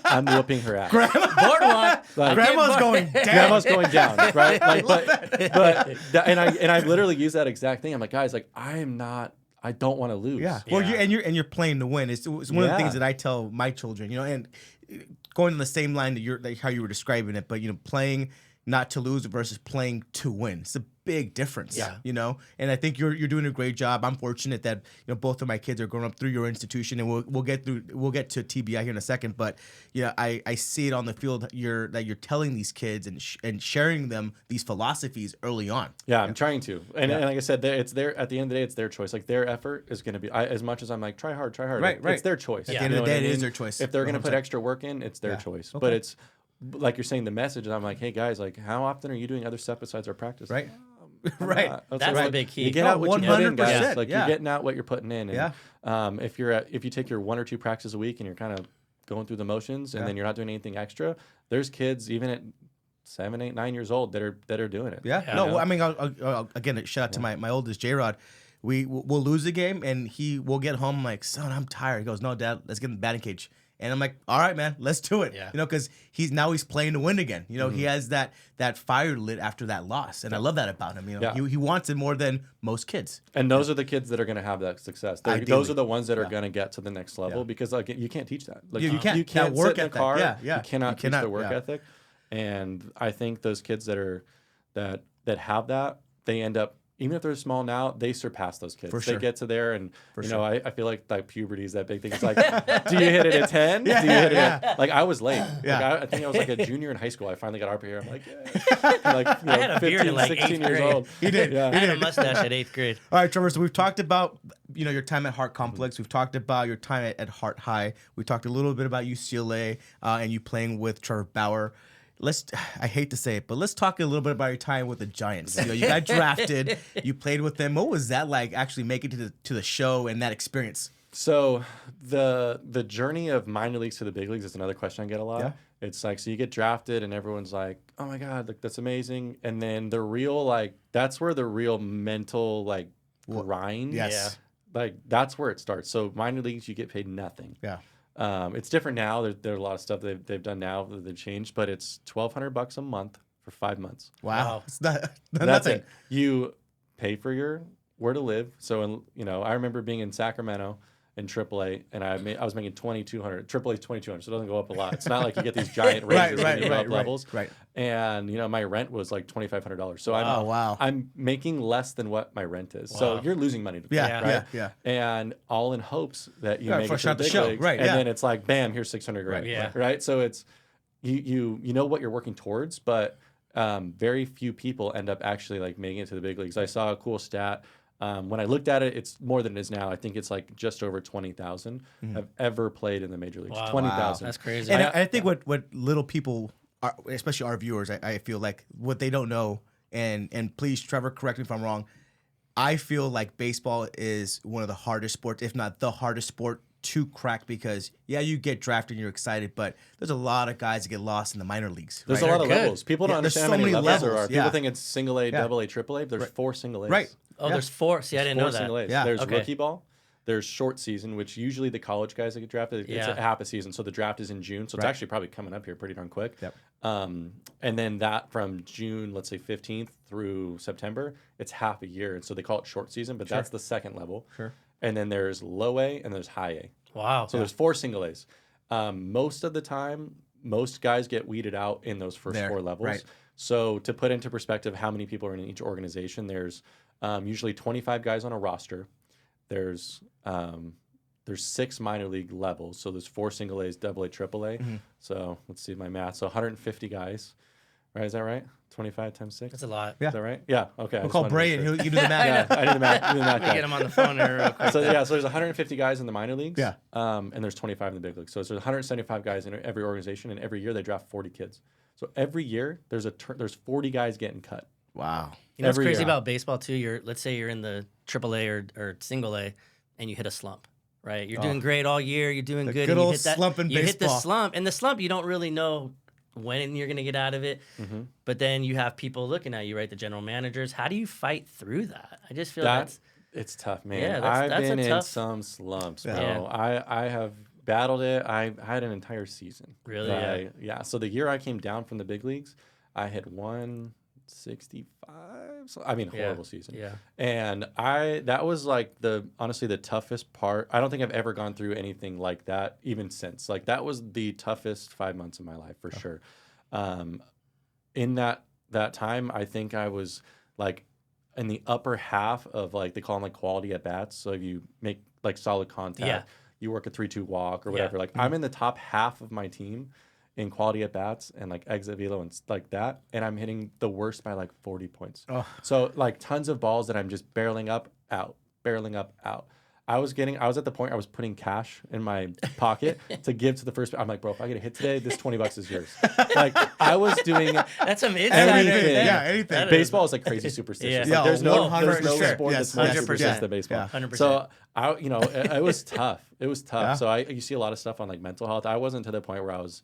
I'm whooping her ass. Boardwalk. Like, grandma's going down. Grandma's going down, right? Like, and I literally use that exact thing. I'm like, guys, like I don't want to lose. Yeah. Well, you're playing to win. It's one of the things that I tell my children, you know, and going in the same line that how you were describing it, but you know, playing not to lose versus playing to win. It's a big difference. You know, and I think you're doing a great job. I'm fortunate that you know both of my kids are growing up through your institution, and we'll get to TBI here in a second. But yeah, I see it on the field that you're telling these kids and sharing them these philosophies early on. Yeah, I'm trying to, and like I said, it's their at the end of the day, it's their choice. Like their effort is going to be as much as I'm like try hard. Right. It's their choice. At the end of the day, it is their choice. If they're going to put extra work in, it's their choice. Okay. But it's like you're saying the message, and I'm like, hey guys, like how often are you doing other stuff besides our practice? Right. That's the big key. You get out what you put in, guys. Like you're getting out what you're putting in. And, if you take your 1 or 2 practices a week and you're kind of going through the motions, and then you're not doing anything extra, there's kids even at 7, 8, 9 years old that are doing it. No, I mean, I'll again, shout out to my oldest J-Rod. We'll lose the game and we'll get home like, son, I'm tired. He goes, no, Dad, let's get in the batting cage. And I'm like, all right, man, let's do it. Yeah. You know, because he's playing to win again. You know, he has that fire lit after that loss, and I love that about him. You know, he wants it more than most kids. And those are the kids that are going to have that success. Those are the ones that are going to get to the next level because like you can't teach that. Like you can't that work sit in a car. You cannot teach the work ethic. And I think those kids that have that, they end up, even if they're small now, they surpass those kids. They get to there, and I feel like puberty is that big thing. It's like, do you hit it at 10? Do you hit it at, like I was late. Yeah. Like, I think I was like a junior in high school. I finally got armpit hair. I'm like, yeah. Like, I had a beard in like 16 8th years grade. old. He did. I had a mustache at 8th grade. All right, Trevor. So we've talked about your time at Hart Complex. We've talked about your time at Hart High. We talked a little bit about UCLA and you playing with Trevor Bauer. I hate to say it, but let's talk a little bit about your time with the Giants. You got drafted, you played with them. What was that like, actually making to the show and that experience? So the journey of minor leagues to the big leagues is another question I get a lot. Yeah. It's like, so you get drafted and everyone's like, oh my God, like that's amazing. And then that's where the real mental grind. Yes. Like that's where it starts. So minor leagues, you get paid nothing. Yeah. It's different now. There are a lot of stuff they've done now that they've changed, but it's $1,200 a month for 5 months. Wow. It's That's nothing. it. You pay for where to live. So, I remember being in Sacramento in AAA, and I was making $2,200. AAA is $2,200, so it doesn't go up a lot. It's not like you get these giant raises when you go up levels. Right. And my rent was like $2,500. So I'm making less than what my rent is. Wow. So you're losing money to play, right? Yeah. And all in hopes that you make it to the big leagues. Right. And then it's like, bam, here's $600,000. Right. Yeah. Right. So it's you know what you're working towards, but very few people end up actually like making it to the big leagues. I saw a cool stat. When I looked at it, it's more than it is now. I think it's like just over 20,000 have ever played in the major leagues. Wow. 20,000. That's crazy. And I think what little people, especially our viewers, I feel like what they don't know, and please, Trevor, correct me if I'm wrong, I feel like baseball is one of the hardest sports, if not the hardest sport to crack, because you get drafted and you're excited, but there's a lot of guys that get lost in the minor leagues. There's a lot of levels. People don't understand how many levels there are. Yeah. People think it's single A, double A, triple A. There's 4 single A's. Right. Oh, there's 4. See, I didn't know that. Single A's. Yeah. There's Okay. rookie ball. There's short season, which usually the college guys that get drafted, it's a half a season. So the draft is in June. So it's actually probably coming up here pretty darn quick. Yep. And then that from June, let's say 15th through September, it's half a year. And so they call it short season, but that's the second level. Sure. And then there's low A and there's high A. Wow. So there's 4 single A's. Most of the time, most guys get weeded out in those first 4 levels. Right. So to put into perspective how many people are in each organization, there's usually 25 guys on a roster. There's 6 minor league levels. So there's 4 single A's, double A, triple A. Mm-hmm. So let's see my math. So 150 guys. Right? Is that right? 25 times 6? That's a lot. Yeah. Is that right? Yeah. Okay. We'll call Bray and you do the math. Yeah, I did the math. Do the math Let me get him on the phone here real quick. so there's 150 guys in the minor leagues. Yeah. And there's 25 in the big leagues. So there's 175 guys in every organization, and every year they draft 40 kids. So every year there's 40 guys getting cut. Wow. You know what's Every crazy year. about baseball too? Let's say you're in the AAA or single A, and you hit a slump. Right, you're doing great all year. You're doing good. Good and old you hit that, slump in you hit the baseball. slump, and the slump you don't really know when you're gonna get out of it. Mm-hmm. But then you have people looking at you, right? The general managers. How do you fight through that? I just feel It's tough, man. Yeah, I've that's been a in tough- some slumps, bro. Yeah. I have battled it. I had an entire season. Really? Yeah. So the year I came down from the big leagues, I had 165. So, I mean, horrible season. Yeah. And that was like honestly the toughest part. I don't think I've ever gone through anything like that even since. Like that was the toughest 5 months of my life for sure. In that time, I think I was like in the upper half of like, they call them like quality at bats. So if you make like solid contact, you work a 3-2 walk or whatever. Like I'm in the top half of my team in quality at bats and like exit velo and like that, and I'm hitting the worst by like 40 points. So like tons of balls that I'm just barreling up, out. I was at the point I was putting cash in my pocket to give to the first. I'm like, bro, if I get a hit today, this $20 is yours. Like I was doing That's some insider. everything. Anything. Baseball is like crazy superstitious. Yeah. Like, there's no 100%. sport Yes, that's more 100%. superstitious than baseball. 100%. So it was tough. It was tough. Yeah. So you see a lot of stuff on like mental health. I wasn't to the point where I was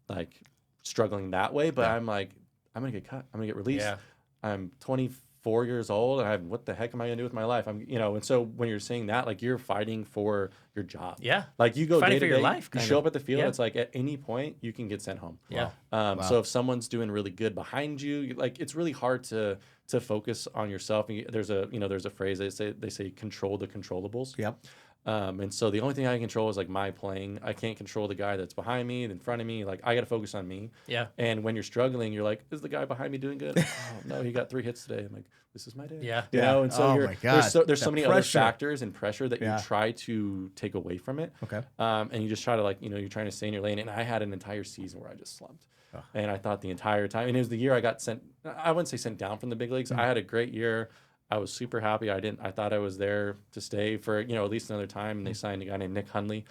like struggling that way, but I'm like, I'm gonna get cut. I'm gonna get released. Yeah. I'm 24 4 years old, and what the heck am I gonna do with my life? And so when you're saying that, like, you're fighting for your job. Yeah. Like, you go fighting day for to your day, life. you show up at the field. It's like at any point you can get sent home. Yeah. So if someone's doing really good behind you, like, it's really hard to focus on yourself. There's a phrase they say control the controllables. Yep. And so the only thing I can control is like my playing. I can't control the guy that's behind me, in front of me. Like, I got to focus on me. Yeah. And when you're struggling, you're like, is the guy behind me doing good? Oh, no, he got 3 hits today. I'm like, this is my day. Yeah. You know, and so my God. there's so many other factors and pressure that you try to take away from it. Okay. And you just try to, like, you're trying to stay in your lane. And I had an entire season where I just slumped. Oh. And I thought the entire time, and it was the year I got I wouldn't say sent down from the big leagues. I had a great year. I was super happy. I thought I was there to stay for, at least another time. And they signed a guy named Nick Hundley,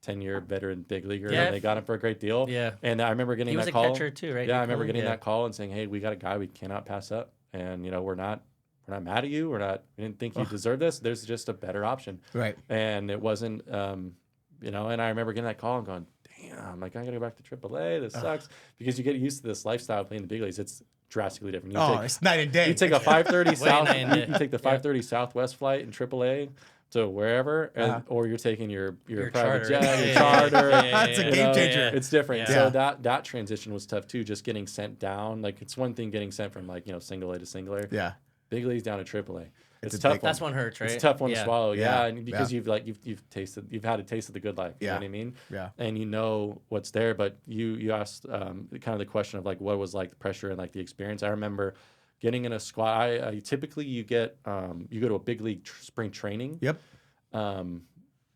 10-year veteran big leaguer. Yeah. And they got him for a great deal. Yeah. And I remember getting that call. He was a catcher too, right? Yeah, I remember getting that call and saying, hey, we got a guy we cannot pass up. And, we're not mad at you. We didn't think you deserve this. There's just a better option. Right. And it wasn't, and I remember getting that call and going, damn, like, I got to go back to AAA. This sucks. Because you get used to this lifestyle playing the big leagues. It's drastically different. It's night and day. You take a 5:30 south. You take the 5:30 Southwest flight in AAA to wherever, or you're taking your private jet, your charter. That's a game changer. It's different. Yeah. So that transition was tough too. Just getting sent down. Like, it's one thing getting sent from, like, single A to single A. Yeah. Big leagues down to AAA. It's a a tough big one. That's one hurts, right? It's a tough one to swallow. Yeah. And because Yeah. you've had a taste of the good life. You know what I mean? Yeah. And you know what's there. But you asked kind of the question of, like, what was, like, the pressure and, like, the experience. I remember getting in a squad. I typically you go to a big league spring training. Yep.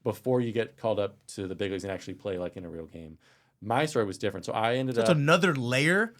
Before you get called up to the big leagues and actually play, like, in a real game. My story was different. So I ended up. That's another layer.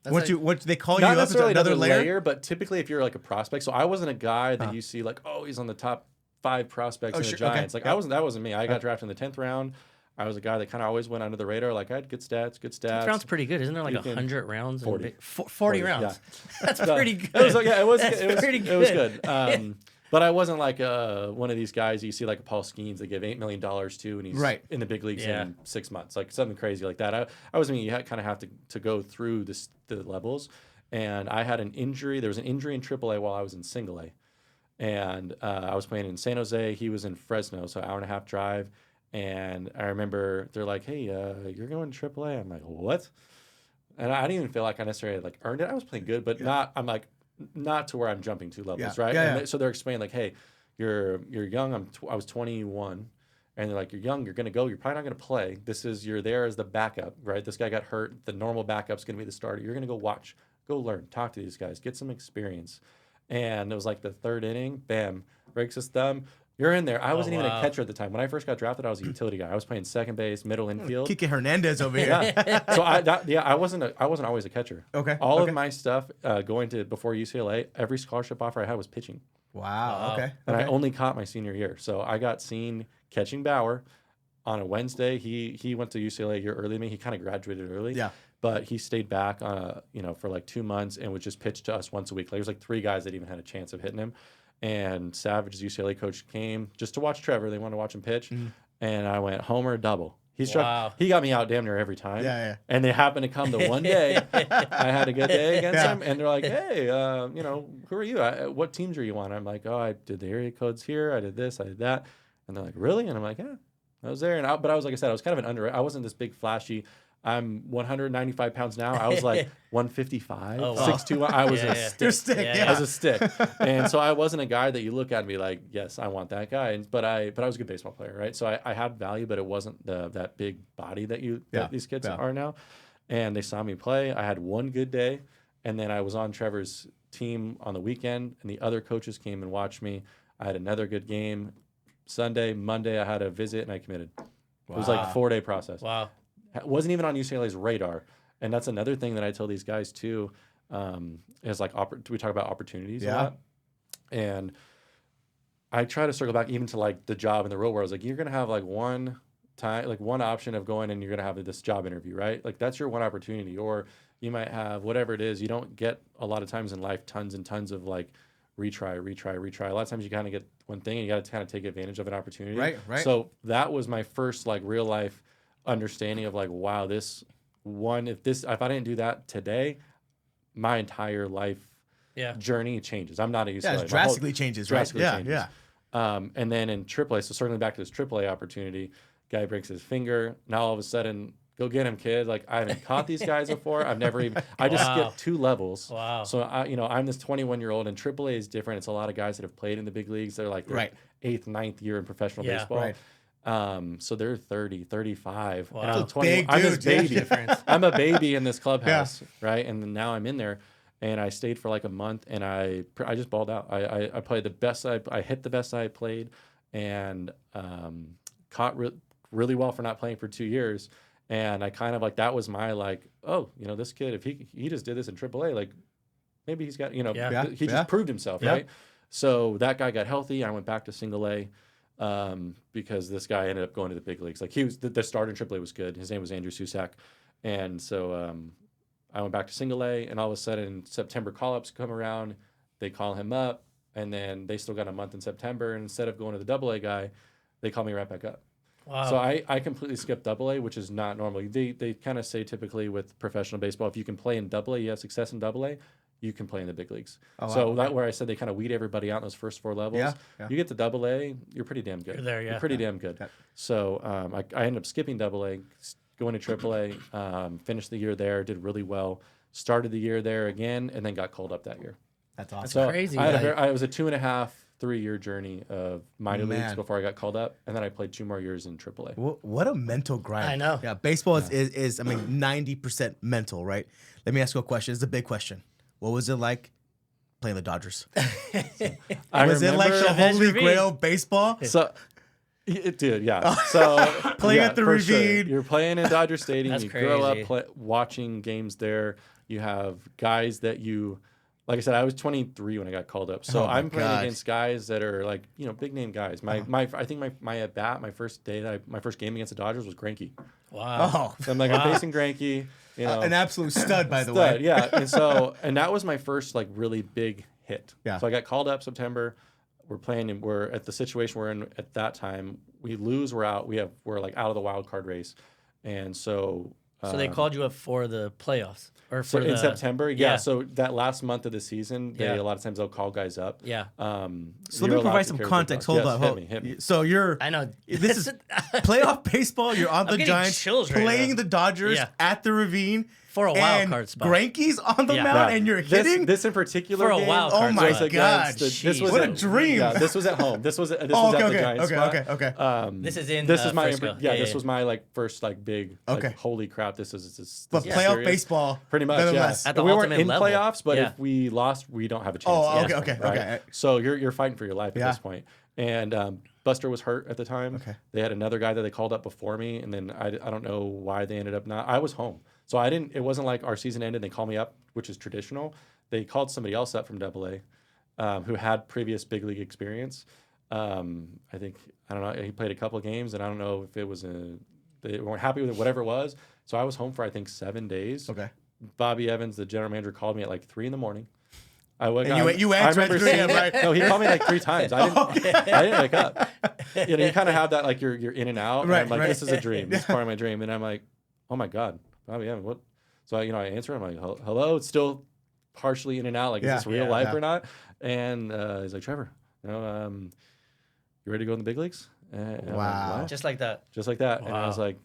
What they call you not up as necessarily another layer, but typically if you're, like, a prospect. So I wasn't a guy that you see, like, oh, he's on the top 5 prospects in the Giants. Okay. Like, that wasn't me. I got drafted in the 10th round. I was a guy that kind of always went under the radar. Like, I had good stats. 10th round's pretty good. Isn't there like 100 rounds? 40. 40 rounds. Yeah. That's pretty good. It was like, it was pretty good. It was good. But I wasn't like one of these guys you see, like a Paul Skeens that give $8 million to, and he's in the big leagues in 6 months, like something crazy like that. I was, you kind of have to go through the levels. And I had an injury. There was an injury in AAA while I was in single A. And I was playing in San Jose. He was in Fresno, so hour and a half drive. And I remember they're like, hey, you're going to AAA. I'm like, what? And I didn't even feel like I necessarily, like, earned it. I was playing good, but not to where I'm jumping 2 levels, right? And so they're explaining, like, hey, you're young. I was 21. And they're like, you're young, you're going to go. You're probably not going to play. You're there as the backup, right? This guy got hurt. The normal backup's going to be the starter. You're going to go watch. Go learn, talk to these guys, get some experience. And it was like the 3rd inning, bam, breaks his thumb. You're in there. I wasn't even a catcher at the time. When I first got drafted, I was a utility guy. I was playing second base, middle infield. Kike Hernandez over here. Yeah. So I wasn't always a catcher. Okay. All of my stuff going to before UCLA, every scholarship offer I had was pitching. Wow. Okay. And I only caught my senior year. So I got seen catching Bauer on a Wednesday. He went to UCLA a year early than me. He kind of graduated early. Yeah. But he stayed back, for like 2 months and would just pitch to us once a week. Like, there was like 3 guys that even had a chance of hitting him. And Savage's UCLA coach came just to watch Trevor. They wanted to watch him pitch. And I went, homer, double. He got me out damn near every time. Yeah. And they happened to come the one day I had a good day against him. And they're like, hey, who are you? What teams are you on? I'm like, oh, I did the area codes here. I did this. I did that. And they're like, really? And I'm like, yeah, I was there. But I was, like I said, I was kind of an I wasn't this big flashy. I'm 195 pounds now. I was like 155, 6'2". I was a stick. You're a stick. I was a stick. And so I wasn't a guy that you look at and be like, yes, I want that guy. But I was a good baseball player, right? So I had value, but it wasn't that big body that these kids are now. And they saw me play. I had one good day, and then I was on Trevor's team on the weekend, and the other coaches came and watched me. I had another good game. Sunday, Monday, I had a visit, and I committed. Wow. It was like a 4-day process. Wow. It wasn't even on UCLA's radar. And that's another thing that I tell these guys too, is like, we talk about opportunities a lot. And I try to circle back even to like the job in the real world. It's like, you're going to have like one option of going and you're going to have this job interview, right? Like, that's your one opportunity. Or you might have whatever it is. You don't get a lot of times in life tons and tons of like retry. A lot of times you kind of get one thing and you got to kind of take advantage of an opportunity. Right. So that was my first like real life understanding of like, wow, if I didn't do that today, my entire life journey changes. I'm not a UCLA. Yeah, it drastically changes, right? Changes. And then in AAA, so circling back to this AAA opportunity, guy breaks his finger. Now all of a sudden, go get him, kid. Like, I haven't caught these guys before. I just skipped 2 levels. Wow. So I'm this 21-year-old, and AAA is different. It's a lot of guys that have played in the big leagues. They're like their 8th, 9th year in professional baseball. Right. So they're 30, 35. Wow. And I'm 20. I'm this baby. I'm a baby in this clubhouse, right? And now I'm in there. And I stayed for like a month, and I just balled out. I played the best. I hit the best I played, and caught really well for not playing for 2 years. And I kind of like, that was my like, oh, this kid, if he just did this in AAA, like maybe he's got, he just proved himself, right? So that guy got healthy. I went back to single A because this guy ended up going to the big leagues. Like, he was the starter in AAA was good. His name was Andrew Susak, and so. I went back to single A, and all of a sudden September call-ups come around. They call him up, and then they still got a month in September. And instead of going to the AA guy, they call me right back up. Wow. So I completely skipped AA, which is not normal. They kind of say typically with professional baseball, if you can play in AA, you have success in AA, you can play in the big leagues. Oh, so that where I said they kind of weed everybody out in those first 4 levels. You get to AA, you're pretty damn good. You're there, You're pretty damn good. So I ended up skipping AA, going to AAA, finished the year there, did really well, started the year there again, and then got called up that year. That's awesome. So crazy. I was a 2.5, 3-year journey of minor leagues before I got called up, and then I played 2 more years in AAA. What a mental grind. I know. Yeah, baseball is 90% mental, right? Let me ask you a question. It's a big question. What was it like playing the Dodgers? Was it like the holy grail of baseball? So... Dude, yeah. So playing at the Ravine. Sure. You're playing in Dodger Stadium. That's you crazy. grow up watching games there. You have guys that like I said, I was 23 when I got called up. So I'm playing against guys that are like, big name guys. I think my at bat, my first game against the Dodgers was Greinke. Wow. So I'm I'm facing Greinke. An absolute stud, by the way. Yeah. And that was my first like really big hit. Yeah. So I got called up September. We're playing, and we're at the situation we're in at that time. We lose, we're out. We're like out of the wild card race, and so. So they called you up for the playoffs, or for in September. Yeah. So that last month of the season, a lot of times they'll call guys up. Yeah. So let me provide some context. Hold on. Hit me. So I know this is playoff baseball. You're on the Giants, playing the Dodgers at the Ravine. For a wild card spot. Greinke's on the mound, and you're hitting? This in particular for a wild card spot. Oh, my God. What a dream. Yeah, this was at home. This was at the Giants spot. Okay. This is in Frisco. This was my like first like big holy crap, this is But playoff serious. Baseball. Pretty much, yeah. At the we ultimate weren't in level. Playoffs, but if we lost, we don't have a chance. Oh, okay. So you're fighting for your life at this point. And Buster was hurt at the time. Okay. They had another guy that they called up before me, and then I don't know why they ended up not. I was home. So it wasn't like our season ended, they called me up, which is traditional. They called somebody else up from AA who had previous big league experience. I don't know, he played a couple of games, and I don't know if it was they weren't happy with it, whatever it was. So I was home for, 7 days. Okay. Bobby Evans, the general manager, called me at like 3 a.m. You answered at 3 a.m., right? No, he called me like 3 times. I didn't wake up. You kind of have that, like you're in and out. Right, and I'm like, this is a dream. This is part of my dream. And I'm like, oh my God. Oh yeah, what? So I answer him, I'm like, hello. It's still partially in and out. Like, is this real life or not? And he's like, Trevor, you ready to go in the big leagues? And wow. I'm like, Just like that. Just like that. Wow. And I was like,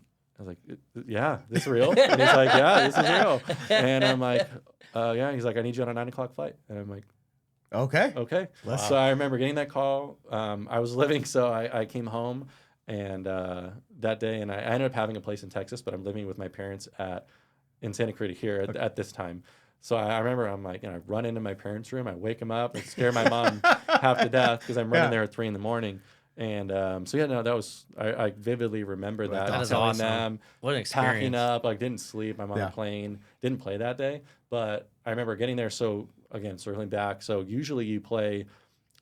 yeah, this is real. And he's like, yeah, this is real. And I'm like, yeah. He's like, I need you on a 9 o'clock flight. And I'm like, okay. Wow. So I remember getting that call. I was living, so I came home. And that day, and I ended up having a place in Texas, but I'm living with my parents in Santa Cruz here at this time. So I remember I'm like, I run into my parents' room, I wake them up, and scare my mom half to death because I'm running there at 3 a.m. And that was I vividly remember that. That is telling awesome. Them, what an experience. Packing up, didn't sleep. My mom didn't play that day, but I remember getting there. So again, circling back. So usually you play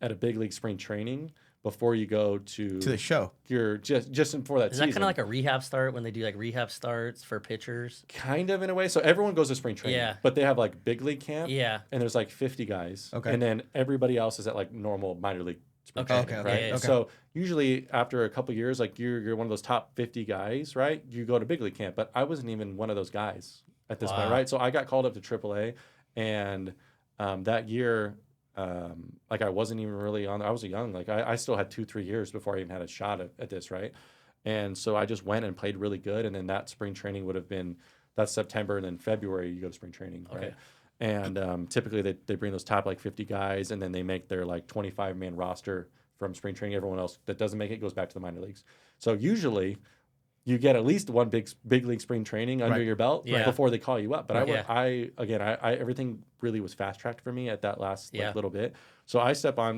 at a big league spring training before you go to the show. You're just for that season. Is that kind of like a rehab start when they do like rehab starts for pitchers? Kind of in a way. So everyone goes to spring training, but they have like big league camp. Yeah. And there's like 50 guys. Okay. And then everybody else is at like normal minor league spring training, right? Yeah. So usually after a couple years, like you're one of those top 50 guys, right? You go to big league camp, but I wasn't even one of those guys at this point, right? So I got called up to AAA, and that year, like I wasn't even really on. I was young. Like I still had 2-3 years before I even had a shot at this, right? And so I just went and played really good. And then that spring training would have been that's September, and then February you go to spring training, right? And typically they bring those top like 50 guys, and then they make their like 25-man roster from spring training. Everyone else that doesn't make it goes back to the minor leagues. So usually you get at least one big league spring training under your belt before they call you up. But I everything really was fast tracked for me at that last like, little bit. So I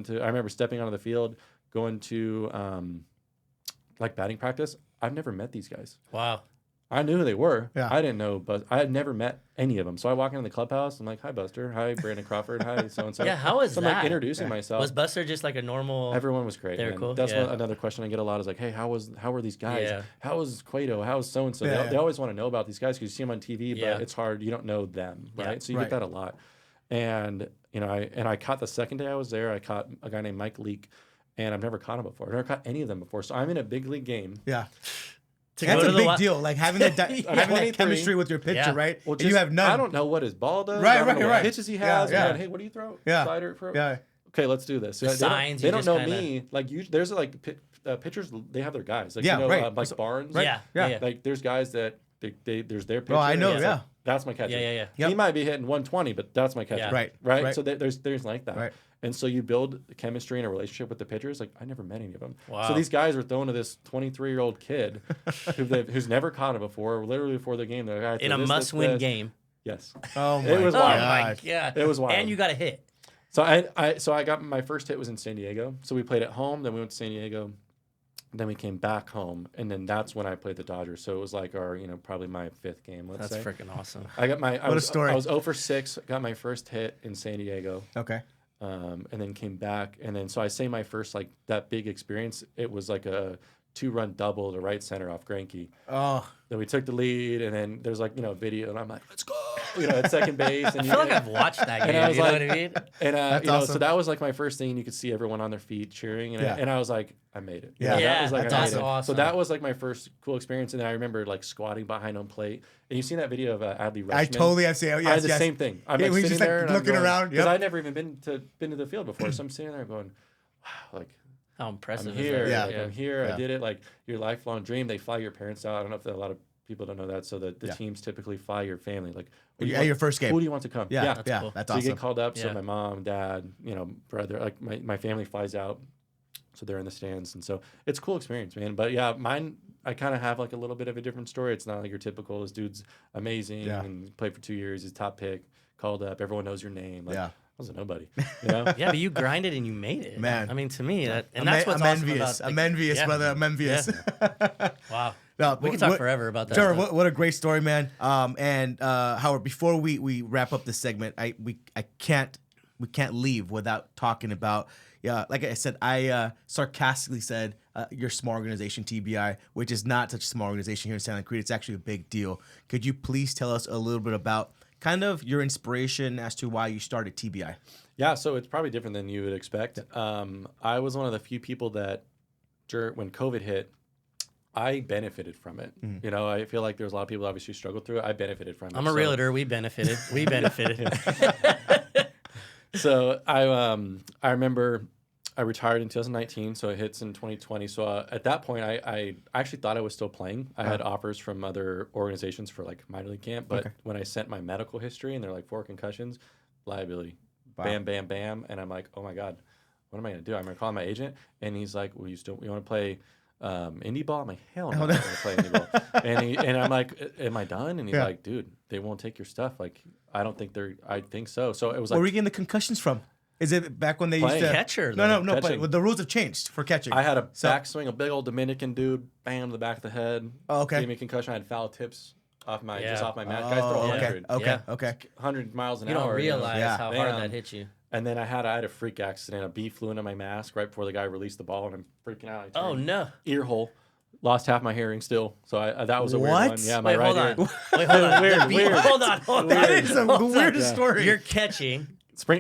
remember stepping onto the field, going to like batting practice. I've never met these guys. Wow. I knew who they were. Yeah. I didn't know, but I had never met any of them. So I walk into the clubhouse. I'm like, "Hi, Buster. Hi, Brandon Crawford. Hi, so and so." Yeah, how was that? I'm like introducing myself. Was Buster just like a normal? Everyone was great. They were cool. That's another question I get a lot is like, "Hey, how were these guys? Yeah. How was Cueto? How was so and so?" They always want to know about these guys because you see them on TV, but it's hard. You don't know them, right? So you get that a lot. And I caught the second day I was there. I caught a guy named Mike Leake, and I've never caught him before. I've never caught any of them before. So I'm in a big league game. Yeah. That's a big deal. Like having that chemistry with your pitcher, right? Well, you have none. I don't know what his ball does. Right. What pitches he has. Yeah. Hey, what do you throw? Yeah. Slider. Yeah. Okay, let's do this. Signs. They don't know me. Like there's like pitchers. They have their guys. Like like Barnes. Right. Yeah. Like there's guys that there's their pitcher. Oh, I know. Yeah. That's my catcher. Yeah. Yep. He might be hitting 120, but that's my catcher. Yeah. Right. So there's like that. Right. And so you build chemistry and a relationship with the pitchers. Like I never met any of them. Wow. So these guys are thrown to this 23-year-old kid who's never caught it before. Literally before the game, they're like, in a must-win game. Yes. Oh my! It was wild. Oh my god! It was wild. And you got a hit. So I got my first hit was in San Diego. So we played at home. Then we went to San Diego. Then we came back home, and then that's when I played the Dodgers. So it was like our, probably my 5th game. Let's say. That's freaking awesome. What a story! I was 0 for 6. Got my first hit in San Diego. Okay. And then came back, and then so I say my first like that big experience. It was like a 2-run double to right center off Greinke. Oh. Then we took the lead, and then there's like video, and I'm like, let's go, at second base. And I feel like I've watched that game. And I was you know like, what I mean? And That's awesome. so that was like my first thing. You could see everyone on their feet cheering, and I was like, I made it. Yeah, that was like, that's awesome. So that was like my first cool experience, and then I remember like squatting behind home plate. And you've seen that video of Adley Rutschman? I totally have seen. Yes, I had the same thing. I'm like sitting just there like and looking around because I'd never even been to the field before. So I'm sitting there going, wow, like. How impressive! I'm here. Is that? I'm here. I did it. Like your lifelong dream. They fly your parents out. I don't know if a lot of people don't know that. So the teams typically fly your family. Like your first game. Who do you want to come? Yeah. That's cool. That's so awesome. You get called up. So my mom, dad, brother, like my family flies out. So they're in the stands, and so it's a cool experience, man. But yeah, mine. I kind of have like a little bit of a different story. It's not like your typical. This dude's amazing and played for 2 years. He's top pick, called up. Everyone knows your name. Like, I was a nobody. Yeah, but you grinded and you made it. Man. I mean, to me, that's what's awesome envious. about. I'm envious, brother. I'm envious. Yeah. Wow. No, we can talk forever about that. Trevor, what a great story, man. And Howard, before we wrap up this segment, we can't leave without talking about. Yeah, like I said, I sarcastically said your small organization TBI, which is not such a small organization here in Santa Cruz. It's actually a big deal. Could you please tell us a little bit about kind of your inspiration as to why you started TBI? Yeah, so it's probably different than you would expect. I was one of the few people that, when COVID hit, I benefited from it. Mm-hmm. I feel like there's a lot of people obviously struggled through it. I benefited from it. I'm a realtor. We benefited. We benefited. So I remember I retired in 2019, so it hits in 2020. So at that point, I actually thought I was still playing. I had offers from other organizations for like minor league camp, but when I sent my medical history and they're like 4 concussions, liability, bam, bam, bam, and I'm like, oh my god, what am I gonna do? I'm gonna call my agent, and he's like, well, you want to play indie ball? I'm like, hell no, I'm not gonna play indie ball. And I'm like, am I done? And he's like, dude, they won't take your stuff. Like, I think so. So it was like, where were you getting the concussions from? Is it back when they used to catcher? No. Catching. But the rules have changed for catching. I had a backswing, a big old Dominican dude, bam, to the back of the head. Oh, okay. Gave me a concussion. I had foul tips just off my mat. Guys throw 100. Okay. 100 miles an hour. You don't realize how hard that hit you. And then I had a freak accident. A bee flew into my mask right before the guy released the ball, and I'm freaking out. Oh no! Ear hole. Lost half my hearing still. So that was a weird one. Yeah, my right ear. Wait, hold on. Weird. Hold on. That is the weirdest story. You're catching.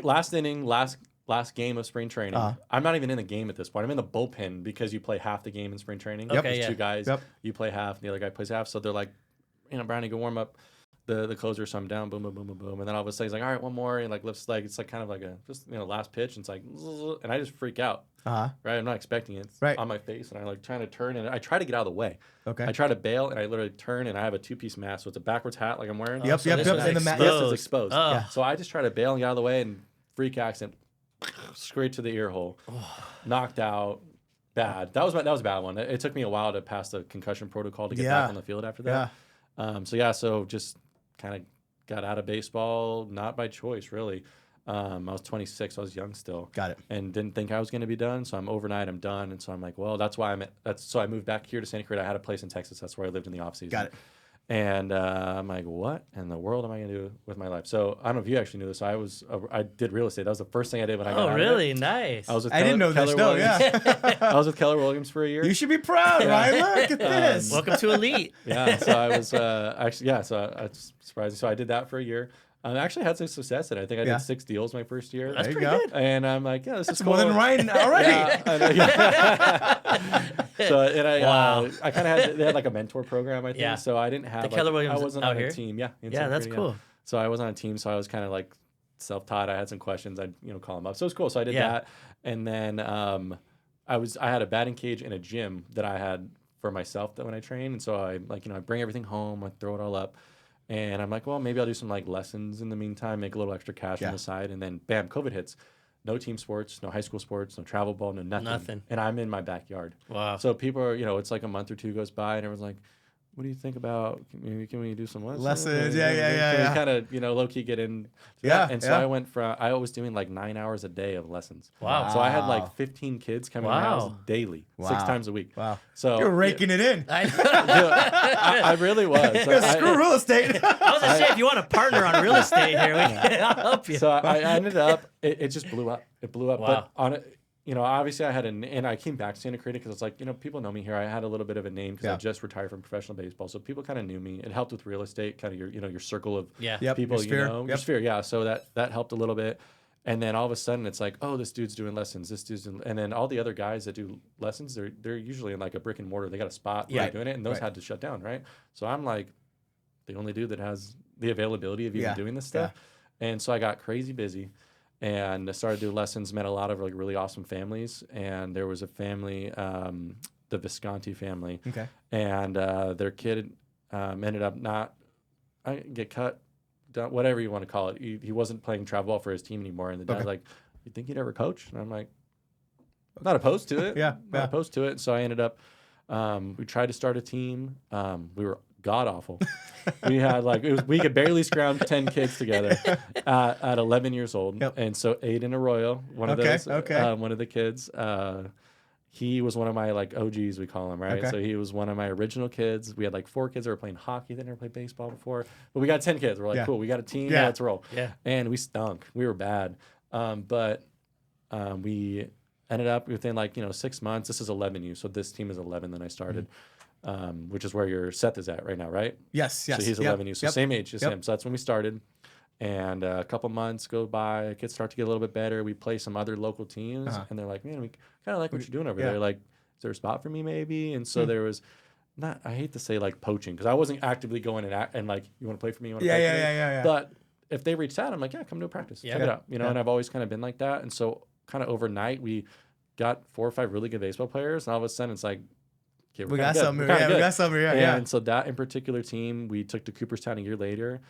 Last inning, last game of spring training. I'm not even in the game at this point. I'm in the bullpen because you play half the game in spring training. Okay, There's 2 guys. You play half, and the other guy plays half. So they're like, Brownie, go warm up. the closer, so I'm down, boom, boom, boom, boom, boom, and then all of a sudden he's like, all right, one more, and like lifts, like it's like kind of like a just last pitch, and it's like, and I just freak out. Right, I'm not expecting it. It's on my face, and I like trying to turn, and I try to get out of the way. I try to bail, and I literally turn, and I have a 2-piece mask, so it's a backwards hat like I'm wearing. Yep. And the is exposed. So I just try to bail and get out of the way, and freak accident, straight to the ear hole, knocked out. Bad. That was a bad one. It took me a while to pass the concussion protocol to get back on the field after that. So just kind of got out of baseball, not by choice, really. I was 26. I was young still. Got it. And didn't think I was going to be done. So I'm overnight. I'm done. And so I'm like, well, that's why so I moved back here to Santa Cruz. I had a place in Texas. That's where I lived in the off season. Got it. And I'm like, what in the world am I going to do with my life? So I don't know if you actually knew this. I did real estate. That was the first thing I did when I got out. Oh, really? Nice. I didn't know this though. Yeah. I was with Keller Williams for a year. You should be proud, right? Look at this. Welcome to Elite. So I was so it's surprising. So I did that for a year. I actually had some success in it. I think I did 6 deals my first year. That's pretty good. And I'm like, this is cool. More than Ryan already. So I kind of they had like a mentor program, I think. Yeah. So I didn't have the Keller Williams I wasn't out on here? a team. Yeah. That's cool. So I was on a team. So I was kind of like self-taught. I had some questions. I'd call them up. So it was cool. So I did that, and then I had a batting cage in a gym that I had for myself that when I train, and so I I bring everything home. I throw it all up. And I'm like, well, maybe I'll do some like lessons in the meantime, make a little extra cash on the side. And then bam, COVID hits. No team sports, no high school sports, no travel ball, no nothing. And I'm in my backyard. Wow. So people are, it's like a month or two goes by and everyone's like, what do you think about, can we do some lessons? Yeah. Kind of, low key get in. And so I went I was doing like 9 hours a day of lessons. Wow. So I had like 15 kids coming to my house daily, 6 times a week. Wow. So you're raking it in. I really was. Screw real estate. I was gonna say, if you want a partner on real estate here, I'll help you. So I ended up, it just blew up. It blew up. Wow. But on it, obviously I had and I came back to Santa Cruz because it's like, people know me here. I had a little bit of a name because I just retired from professional baseball. So people kind of knew me. It helped with real estate, kind of your circle of people, your sphere. Yeah. So that helped a little bit. And then all of a sudden it's like, oh, this dude's doing lessons. And then all the other guys that do lessons, they're usually in like a brick and mortar. They got a spot where they're doing it, and those had to shut down, right? So I'm like the only dude that has the availability of even doing this stuff. And so I got crazy busy. And I started doing lessons, met a lot of like really awesome families. And there was a family, the Visconti family. Okay. And their kid ended up get cut, whatever you want to call it. He wasn't playing travel ball for his team anymore. And the dad's like, you think you'd ever coach? And I'm like, I'm not opposed to it. Not opposed to it. So I ended up, we tried to start a team. We were god awful. We had we could barely scrounge 10 kids together at 11 years old. And so Aiden Arroyo, one of those, one of the kids, he was one of my like OGs, we call him, right? So he was one of my original kids. We had like 4 kids that were playing hockey. They never played baseball before, but we got 10 kids. We're like, cool, we got a team. Let's roll. And we stunk. We were bad. But we ended up within 6 months. This is 11U. So this team is 11. Then I started. Which is where your Seth is at right now, right? Yes. So he's 11U, so same age as him. So that's when we started. And a couple months go by, kids start to get a little bit better. We play some other local teams, and they're like, man, we kind of like what you're doing over there. Like, is there a spot for me maybe? And so there was, I hate to say like poaching, because I wasn't actively going and like, you want to play for me? You want to play for me? Yeah. But if they reached out, I'm like, come to a practice. Check it out. And I've always kind of been like that. And so kind of overnight, we got 4 or 5 really good baseball players. And all of a sudden, it's like, okay, we got something. We got something. And so that in particular team, we took to Cooperstown a year later.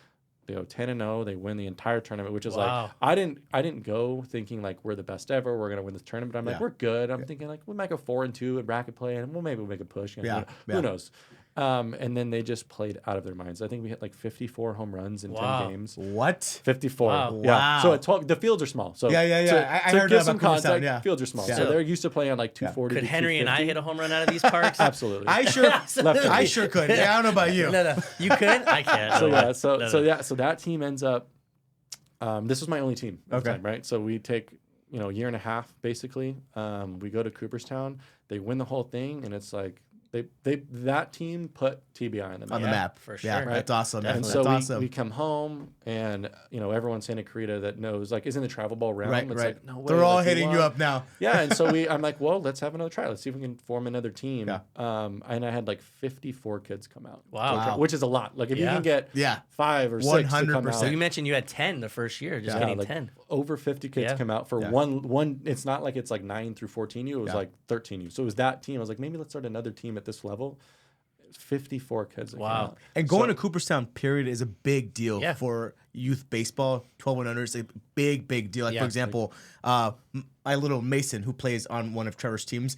They go 10-0. They win the entire tournament, which is like I didn't go thinking like we're the best ever. We're gonna win this tournament. I'm like, we're good. I'm thinking like we might go 4-2 in bracket play, and maybe we'll make a push. Who knows? And then they just played out of their minds. I think we hit like 54 home runs in 10 games. What? 54. Wow. Yeah. So at 12, the fields are small. So I heard that about Cooperstown. Fields are small. So they're used to playing on like 240. Could Henry and I hit a home run out of these parks? Absolutely. I sure could. I don't know about you. No. You could? I can't. So that team ends up. This was my only team at the time, right? So we take a year and a half basically. We go to Cooperstown. They win the whole thing, and it's like that team put TBI on the map. For sure. Yeah, right? That's awesome. And That's so awesome. we come home, and everyone in Santa Clarita that knows is in the travel ball realm. Right, it's right. like, no way. They're all hitting you up now. Yeah, and so I'm like, well, let's have another try. Let's see if we can form another team. Yeah. And I had 54 kids come out. Wow. Which is a lot. If you can get 5 or 6 to come out. So you mentioned you had 10 the first year, just getting 10. Over 50 kids come out for one. It's not like it's 9 through 14U. It was 13U. So it was that team. I was like, maybe let's start another team at this level. 54 kids. Wow. And going to Cooperstown, period, is a big deal for youth baseball. 12 and under is a big, big deal. For example, my little Mason, who plays on one of Trevor's teams,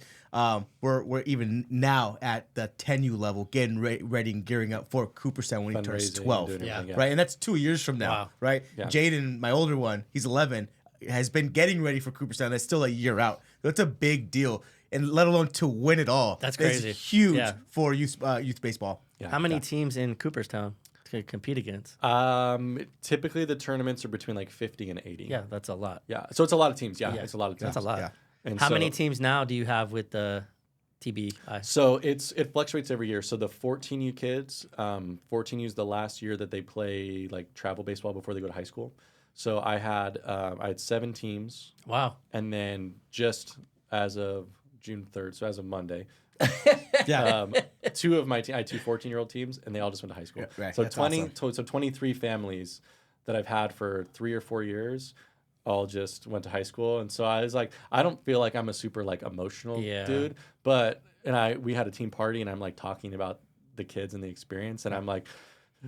we're even now at the 10U level, getting ready and gearing up for Cooperstown when he turns 12. Right? And that's 2 years from now. Right? Yeah. Jaden, my older one, he's 11, has been getting ready for Cooperstown. That's still a year out. So it's a big deal. And let alone to win it all. That's crazy. It's huge for youth baseball. Yeah. How many teams in Cooperstown to compete against? Typically, the tournaments are between 50 and 80. Yeah, that's a lot. Yeah, so it's a lot of teams. Yeah, it's a lot of teams. That's a lot. Yeah. And how many teams now do you have with the TBI? So it fluctuates every year. So the 14U kids, 14U is the last year that they play travel baseball before they go to high school. So I had 7 teams. Wow. And then just as of June 3rd, so as of Monday, 2 of my team, I had 2 14-year-old teams, and they all just went to high school. Yeah, right. So That's 20, awesome. So 23 families that I've had for 3 or 4 years all just went to high school. And so I was like, I don't feel like I'm a super emotional dude, but we had a team party, and I'm talking about the kids and the experience, and I'm like,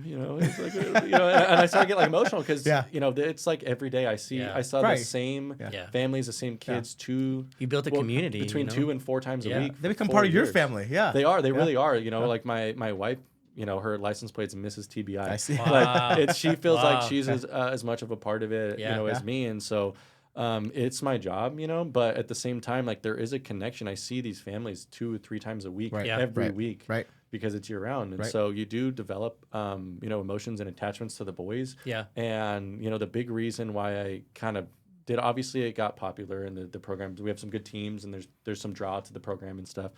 it's and I started getting emotional because it's every day I saw the same families, the same kids. You built a community between 2 and 4 times a week. They become part of your family. Yeah, they are. They really are. My wife. Her license plate's Mrs. TBI. I see. Wow. She feels like she's as much of a part of it, as me, and so. It's my job, but at the same time, there is a connection. I see these families 2 or 3 times a week, every week, because it's year round. And so you do develop, emotions and attachments to the boys. Yeah. And, the big reason why I kind of did, obviously it got popular in the programs. We have some good teams, and there's some draw to the program and stuff.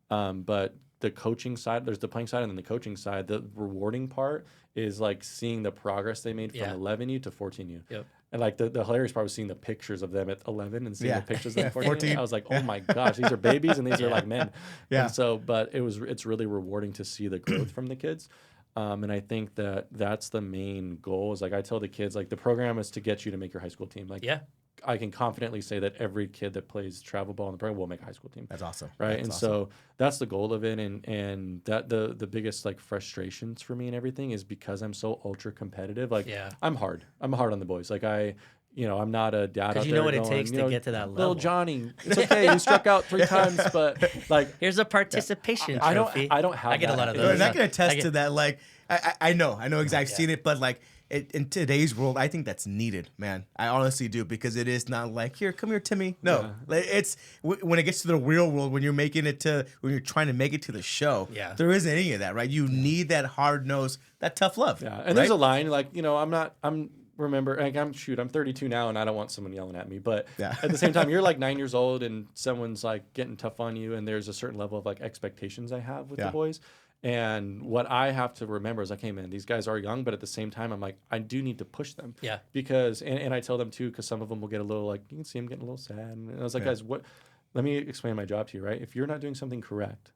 But the coaching side, there's the playing side, and then the coaching side. The rewarding part is seeing the progress they made from 11U to 14U. Yep. And the hilarious part was seeing the pictures of them at 11 and seeing the pictures of them at 14. I was like, oh my gosh, these are babies and these are men. Yeah. And so, but it's really rewarding to see the growth from the kids. And I think that's the main goal is I tell the kids, the program is to get you to make your high school team. I can confidently say that every kid that plays travel ball in the program will make a high school team. That's awesome. Right. That's and awesome. So that's the goal of it. And that the biggest frustrations for me and everything is because I'm so ultra competitive. I'm hard. I'm hard on the boys. I'm not a dad out there. Because you know what it takes to get to that level. Little Johnny, it's okay. You struck out 3 times, but here's a participation trophy. I don't have. I get that. a lot of those. And I can attest to that. I know exactly. I've seen it, but in today's world, I think that's needed, man. I honestly do, because it is not here, come here, Timmy. No, it's when it gets to the real world, when you're trying to make it to the show. Yeah, there isn't any of that, right? You need that hard nose, that tough love. Yeah, and there's a line I'm 32 now, and I don't want someone yelling at me, but at the same time, you're 9 years old, and someone's getting tough on you, and there's a certain level of expectations I have with the boys. And what I have to remember is hey man, these guys are young, but at the same time, I'm I do need to push them. Yeah. Because, and I tell them too, because some of them will get a little you can see them getting a little sad. And I was guys, let me explain my job to you, right? If you're not doing something correct,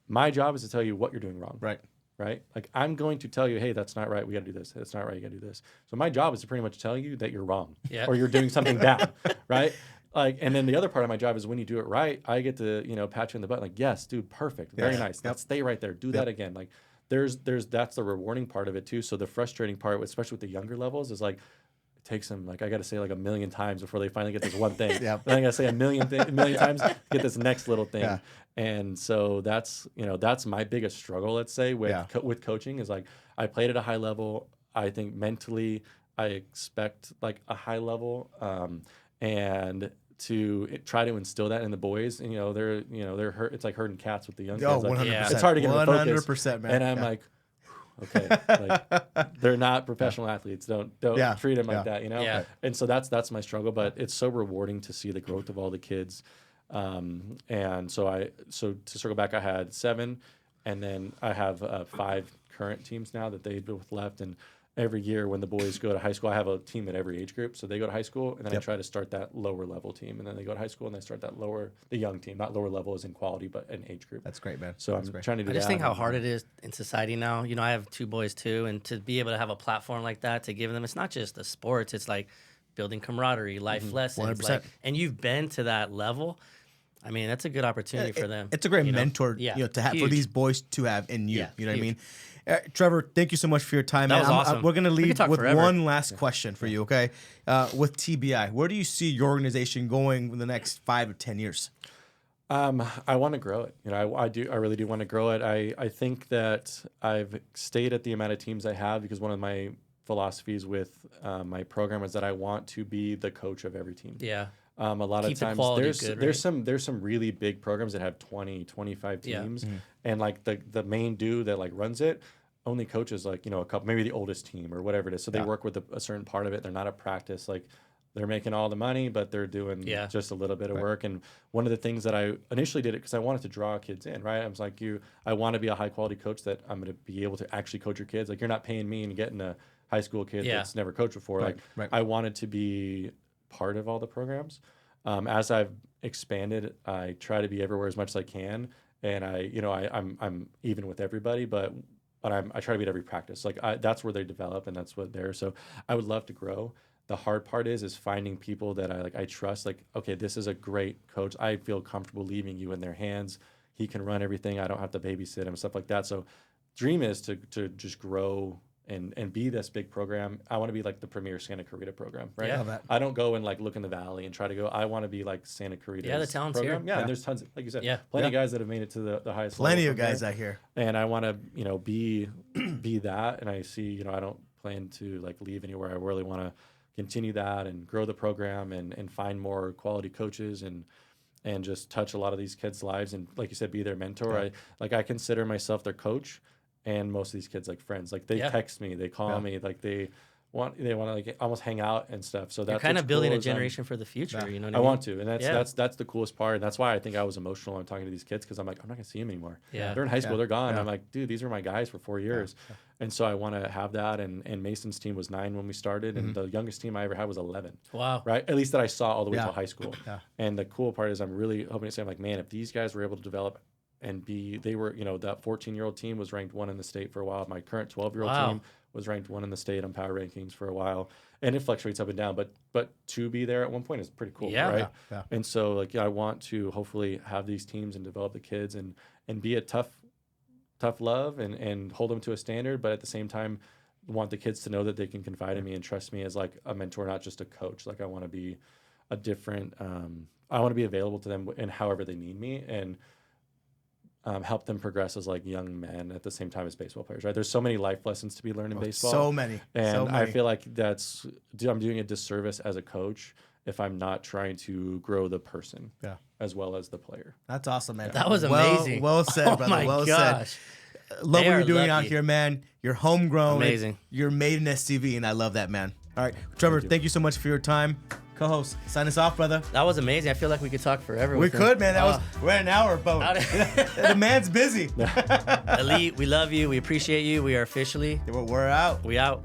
my job is to tell you what you're doing wrong. Right. Right? I'm going to tell you, hey, that's not right. We got to do this. That's not right. You got to do this. So my job is to pretty much tell you that you're wrong or you're doing something bad. Right? And then the other part of my job is when you do it right, I get to, pat you on the butt. Yes, dude, perfect. Very nice. Let's stay right there. Do that again. There's that's the rewarding part of it too. So the frustrating part, especially with the younger levels, is it takes them I got to say a million times before they finally get this one thing. Then I got to say a million times to get this next little thing. Yeah. And so that's my biggest struggle, let's say, with coaching is I played at a high level. I think mentally I expect a high level and to try to instill that in the boys, and they're hurt. It's like herding cats with the young kids. 100%. It's hard to get them to focus. 100%, man. And I'm okay, they're not professional athletes. Don't treat them like that, Yeah. And so that's my struggle, but it's so rewarding to see the growth of all the kids. And so to circle back, I had 7, and then I have 5 current teams now that they both left. And every year when the boys go to high school, I have a team at every age group. So they go to high school, and then I try to start that lower level team. And then they go to high school, and they start the young team, not lower level as in quality, but an age group. That's great, man. So I'm trying to do that. I just think how hard it is in society now. You know, I have 2 boys too, and to be able to have a platform like that to give them, it's not just the sports, it's like building camaraderie, life lessons. 100%. Like, and you've been to that level. I mean, that's a good opportunity for them. It's a great mentor, to have for these boys to have in you. You know what I mean? Trevor, thank you so much for your time. That was awesome. We're going to leave with forever. one last question for you, okay? With TBI, where do you see your organization going in the next 5 or 10 years? I want to grow it. You know, I really do want to grow it. I think that I've stayed at the amount of teams I have because one of my philosophies with my program is that I want to be the coach of every team. Yeah. A lot Keep of times there's some really big programs that have 20, 25 teams, and like the main dude that like runs it only coaches like, a couple, maybe the oldest team or whatever it is. So they work with a certain part of it. They're not at practice. Like they're making all the money, but they're doing just a little bit of work. And one of the things that I initially did it because I wanted to draw kids in, right? I was like, I want to be a high quality coach that I'm going to be able to actually coach your kids. Like you're not paying me and getting a high school kid that's never coached before. I wanted to be part of all the programs. As I've expanded, I try to be everywhere as much as I can. And I'm even with everybody, but I try to be at every practice. Like that's where they develop, and that's what they're. So I would love to grow. The hard part is finding people that I trust. Like, okay, this is a great coach. I feel comfortable leaving you in their hands. He can run everything. I don't have to babysit him, stuff like that. So dream is to just grow and be this big program. I want to be like the premier Santa Clarita program, right? Yeah. I don't go and like look in the valley and try to go. I want to be like Santa Clarita's the talent's program. here. Yeah, and there's tons of, like you said, plenty of guys that have made it to the highest level. Plenty of guys out here. And I want to, be that. And I see, I don't plan to like leave anywhere. I really want to continue that and grow the program and find more quality coaches and just touch a lot of these kids' lives. And like you said, be their mentor. I consider myself their coach. And most of these kids like friends, like they text me, they call me, like they want to like almost hang out and stuff. So that's kind of building a generation for the future. You know what I mean? I want to, and that's the coolest part. And that's why I think I was emotional when talking to these kids because I'm like, I'm not gonna see them anymore. Yeah, they're in high school, they're gone. And I'm like, dude, these are my guys for 4 years. And so I want to have that. And Mason's team was 9 when we started, and the youngest team I ever had was 11. Wow. Right, at least that I saw all the way till high school. And the cool part is I'm really hoping to say, I'm like, man, if these guys were able to develop. And they were, that 14-year-old team was ranked 1 in the state for a while. My current 12-year-old team was ranked 1 in the state on power rankings for a while. And it fluctuates up and down, but to be there at one point is pretty cool, right? Yeah. And so I want to hopefully have these teams and develop the kids and be a tough love and hold them to a standard, but at the same time want the kids to know that they can confide in me and trust me as like a mentor, not just a coach. Like I want to be a different, I want to be available to them in however they need me and help them progress as like young men at the same time as baseball players, right? There's so many life lessons to be learned in baseball. So many. And I feel like I'm doing a disservice as a coach if I'm not trying to grow the person as well as the player. That's awesome, man. That was amazing. Well said, brother. My gosh. Said. Love what you're doing out here, man. You're homegrown. Amazing. You're made in SCV, and I love that, man. All right, Trevor, thank you so much for your time. Co-host, sign us off, brother. That was amazing. I feel like we could talk forever. We could, man. We're at an hour, but the man's busy. Elite, we love you. We appreciate you. We are officially. We're out. We out.